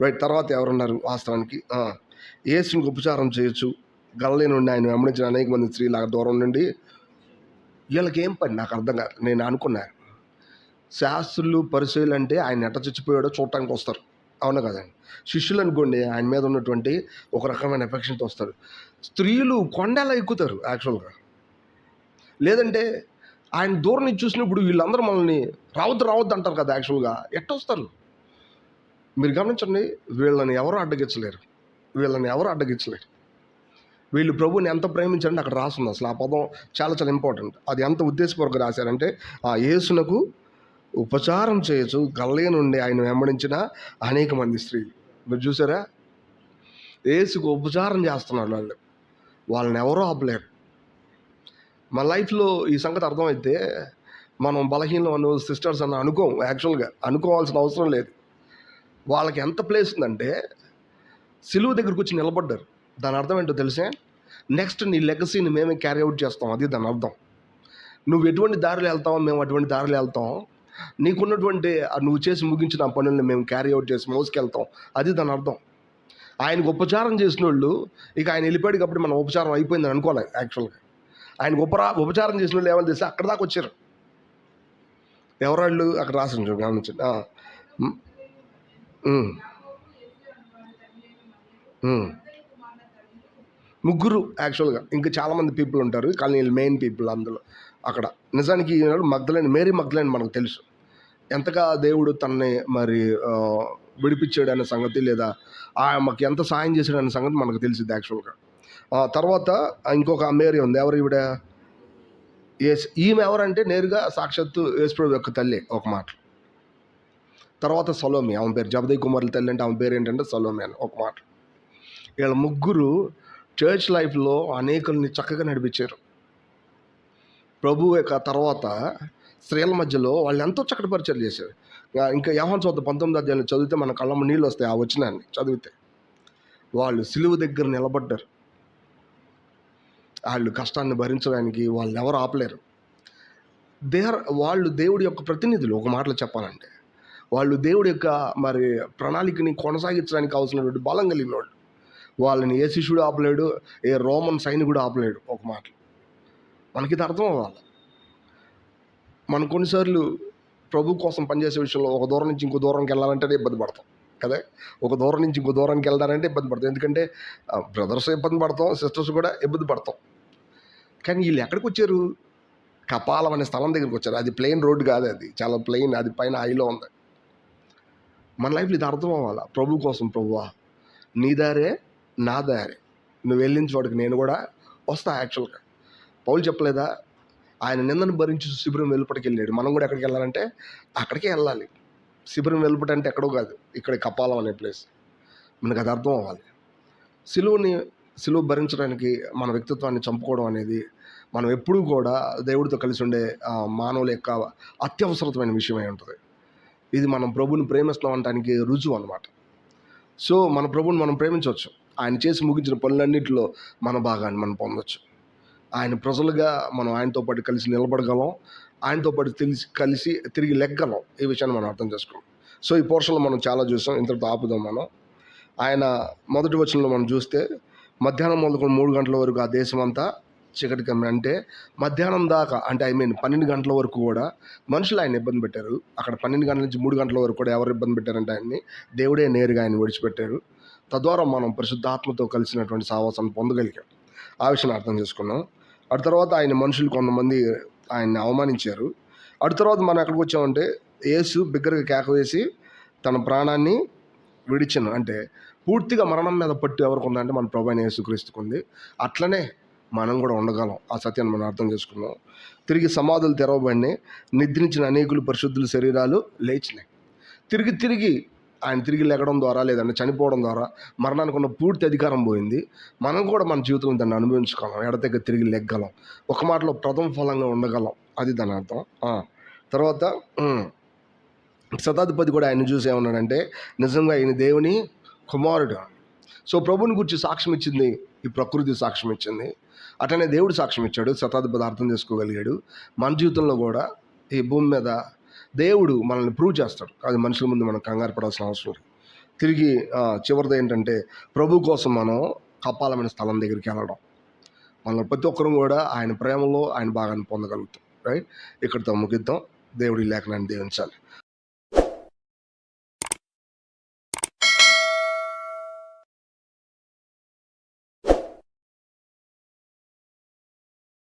రైట్. తర్వాత ఎవరున్నారు వాస్తవానికి? యేసుని ఉపచారం చేయొచ్చు, గలిలయ నుండి ఆయన వెంబడించిన అనేక మంది స్త్రీల దూరం నుండి. వీళ్ళకి ఏం పని నాకు అర్థం కాదు. నేను అనుకున్నాను, శాస్త్రులు పరిశీలు అంటే ఆయన ఎట్ట చచ్చిపోయాడో చూడటానికి వస్తారు, అవునా కదండి? శిష్యులు అనుకోండి, ఆయన మీద ఉన్నటువంటి ఒక రకమైన ఎఫెక్షన్తో వస్తారు. స్త్రీలు కొండలా ఎక్కుతారు యాక్చువల్గా. లేదంటే ఆయన దూరం నుంచి చూసినప్పుడు వీళ్ళందరూ మనల్ని రావద్దు అంటారు కదా యాక్చువల్గా. ఎట్టొస్తారు మీరు గమనించండి. వీళ్ళని ఎవరు అడ్డగించలేరు. వీళ్ళు ప్రభువుని ఎంత ప్రేమించారంటే అక్కడ రాస్తుంది. అసలు ఆ పదం చాలా చాలా ఇంపార్టెంట్. అది ఎంత ఉద్దేశపూర్వకంగా రాశారంటే, ఆ యేసునకు ఉపచారం చేయొచ్చు, గలిలయ నుండి ఆయన వెంబడించిన అనేక మంది స్త్రీలు. మీరు చూసారా? యేసుకు ఉపచారం చేస్తున్నారు వాళ్ళని ఎవరో ఆపలేరు. మన లైఫ్లో ఈ సంగతి అర్థమైతే మనం బలహీనం అను సిస్టర్స్ అని యాక్చువల్గా అనుకోవాల్సిన అవసరం లేదు. వాళ్ళకి ఎంత ప్లేస్ ఉందంటే సిలువ దగ్గరకు వచ్చి నిలబడ్డారు. దాని అర్థం ఏంటో తెలిసే, నెక్స్ట్ నీ లెగసీని మేమే క్యారీ అవుట్ చేస్తాం. అది దాని అర్థం. నువ్వు ఎటువంటి దారిలో వెళ్తావో మేము అటువంటి దారిలో వెళ్తాం. నీకున్నటువంటి నువ్వు చేసి ముగించిన పనుల్ని మేము క్యారీ అవుట్ చేసి మోసుకెళ్తాం. అది దాని అర్థం. ఆయనకు ఉపచారం చేసిన వాళ్ళు ఇక ఆయన వెళ్ళిపోయాడు కాబట్టి మన ఉపచారం అయిపోయిందని అనుకోవాలి యాక్చువల్గా. ఆయనకు ఉపచారం చేసిన వాళ్ళు ఏమని తెలిసి అక్కడ దాకా వచ్చారు. ఎవరాళ్ళు అక్కడ రాసిన గమనించండి. ముగ్గురు యాక్చువల్గా. ఇంకా చాలామంది పీపుల్ ఉంటారు కానీ వీళ్ళు మెయిన్ పీపుల్ అందులో. అక్కడ నిజానికి మేరీ మగ్దలేని మనకు తెలుసు ఎంతగా దేవుడు తనని మరి విడిపించాడు అనే సంగతి, లేదా మాకు ఎంత సాయం చేశాడు అనే సంగతి మనకు తెలిసింది యాక్చువల్గా. తర్వాత ఇంకొక మేరీ ఉంది. ఎవరు ఈవిడ? ఈమె ఎవరంటే నేరుగా సాక్షాత్తు యేసుప్రభువు యొక్క తల్లి ఒక మాట. తర్వాత సలోమి, ఆమె పేరు జబదయి కుమారుల తల్లి అంటే ఆమె పేరు ఏంటంటే సలోమి అని ఒక మాట. వీళ్ళ ముగ్గురు చర్చ్ లైఫ్లో అనేకుల్ని చక్కగా నడిపించారు. ప్రభు యొక్క తర్వాత స్త్రీల మధ్యలో వాళ్ళు ఎంతో చక్కటి పరిచయం చేశారు. ఇంకా యోహాను సువార్త 19వ అధ్యాయంలో చదివితే మన కళ్ళమ్మ నీళ్ళు వస్తాయి. ఆ వచనాన్ని చదివితే వాళ్ళు సిలువ దగ్గర నిలబడ్డారు. వాళ్ళు కష్టాన్ని భరించడానికి వాళ్ళు ఎవరు ఆపలేరు. వాళ్ళు దేవుడి యొక్క ప్రతినిధులు. ఒక మాటలో చెప్పాలంటే వాళ్ళు దేవుడి యొక్క మరి ప్రణాళికని కొనసాగించడానికి అవసరమైనటువంటి బలం కలిగిన వాళ్ళు. వాళ్ళని ఏ శిష్యుడు ఆపలేడు, ఏ రోమన్ సైనికుడు ఆపలేడు. ఒక మాట మనకి ఇది అర్థం అవ్వాలి. మనం కొన్నిసార్లు ప్రభు కోసం పనిచేసే విషయంలో ఒక దూరం నుంచి ఇంకో దూరంకి వెళ్ళాలంటేనే ఇబ్బంది పడతాం కదా. ఒక దూరం నుంచి ఇంకో దూరానికి వెళ్ళాలంటే ఇబ్బంది పడతాం. ఎందుకంటే బ్రదర్స్ ఇబ్బంది పడతాం, సిస్టర్స్ కూడా ఇబ్బంది పడతాం. కానీ వీళ్ళు ఎక్కడికి వచ్చారు? కపాలం అనే స్థలం దగ్గరికి వచ్చారు. అది ప్లెయిన్ రోడ్డు కాదు, అది చాలా ప్లెయిన్, అది పైన హైలో ఉంది. మన లైఫ్లో ఇది అర్థం అవ్వాలా. ప్రభు కోసం, ప్రభువా నీ దారే నా దారే, నువ్వు వెళ్ళిన చోటుకి నేను కూడా వస్తా. యాక్చువల్గా పౌలు చెప్పలేదా, ఆయన నిందను భరించి శిబిరం వెలుపటికి వెళ్ళాడు. మనం కూడా ఎక్కడికి వెళ్ళాలంటే అక్కడికే వెళ్ళాలి. శిబిరం వెలుపటి అంటే ఎక్కడో కాదు, ఇక్కడ కపాలం అనే ప్లేస్. మనకు అది అర్థం అవ్వాలి. సిలువ భరించడానికి మన వ్యక్తిత్వాన్ని చంపుకోవడం అనేది మనం ఎప్పుడూ కూడా దేవుడితో కలిసి ఉండే మానవుల యొక్క అత్యవసరమైన విషయమై ఉంటుంది. ఇది మనం ప్రభుని ప్రేమిస్తున్నాం అనడానికి రుజువు అనమాట. సో మన ప్రభుని మనం ప్రేమించవచ్చు. ఆయన చేసి ముగించిన పనులన్నింటిలో మన భాగాన్ని మనం పొందొచ్చు. ఆయన ప్రజలుగా మనం ఆయనతో పాటు కలిసి నిలబడగలం, ఆయనతో పాటు కలిసి తిరిగి లెగ్గలం. ఈ విషయాన్ని మనం అర్థం చేసుకోం. సో ఈ పోర్షన్లో మనం చాలా చూసాం. ఇంతటితో ఆపుదాం మనం. ఆయన మొదటి వచనంలో మనం చూస్తే మధ్యాహ్నం మొదలుకొని 3 గంటల వరకు ఆ దేశం అంతా చీకటి కమ్మి, అంటే మధ్యాహ్నం దాకా, అంటే 12 గంటల వరకు కూడా మనుషులు ఆయన ఇబ్బంది పెట్టారు. అక్కడ 12 గంటల నుంచి 3 గంటల వరకు కూడా ఎవరు ఇబ్బంది పెట్టారంటే ఆయన్ని దేవుడే నేరుగా ఆయన విడిచిపెట్టారు. తద్వారా మనం పరిశుద్ధాత్మతో కలిసినటువంటి సావాసాన్ని పొందగలిగాం. ఆ విషయాన్ని అర్థం చేసుకున్నాం. అటు తర్వాత ఆయన మనుషులు కొంతమంది ఆయన్ని అవమానించారు. అటు తర్వాత మనం ఎక్కడికి వచ్చామంటే యేసు బిగ్గరగా కేక వేసి తన ప్రాణాన్ని విడిచను, అంటే పూర్తిగా మరణం మీద పట్టు ఎవరికి ఉందంటే మన ప్రభు అయిన యేసుక్రీస్తుకు ఉంది. అట్లనే మనం కూడా ఉండగలం. ఆ సత్యాన్ని మనం అర్థం చేసుకున్నాం. తిరిగి సమాధులు తెరవబడినాయి. నిద్రించిన అనేకులు పరిశుద్ధుల శరీరాలు లేచినాయి. తిరిగి ఆయన తిరిగి లేగడం ద్వారా, లేదంటే చనిపోవడం ద్వారా మరణానికి ఉన్న పూర్తి అధికారం పోయింది. మనం కూడా మన జీవితంలో దాన్ని అనుభవించుకోగలం. ఎడతెగ తిరిగి లెగ్గలం. ఒక మాటలో ప్రథమ ఫలంగా ఉండగలం. అది దాని అర్థం. తర్వాత శతాధిపతి కూడా ఆయన చూసి ఏమన్నాడంటే నిజంగా ఆయన దేవుని కుమారుడు. సో ప్రభుని గురించి సాక్ష్యం ఇచ్చింది ఈ ప్రకృతి, సాక్ష్యం ఇచ్చింది. అట్లనే దేవుడు సాక్ష్యం ఇచ్చాడు. శతాధిపతి అర్థం చేసుకోగలిగాడు. మన జీవితంలో కూడా ఈ భూమి మీద దేవుడు మనల్ని ప్రూవ్ చేస్తాడు. అది మనుషుల ముందు మనం కంగారు పడాల్సిన అవసరం లేదు. తిరిగి చివరిది ఏంటంటే ప్రభు కోసం మనం కపాలమైన స్థలం దగ్గరికి వెళ్ళడం. మనం ప్రతి ఒక్కరం కూడా ఆయన ప్రేమలో ఆయన భాగాన్ని పొందగలుగుతాం. రైట్, ఇక్కడితో ముగిద్దాం. దేవుడి లేఖనాన్ని దీవించాలి.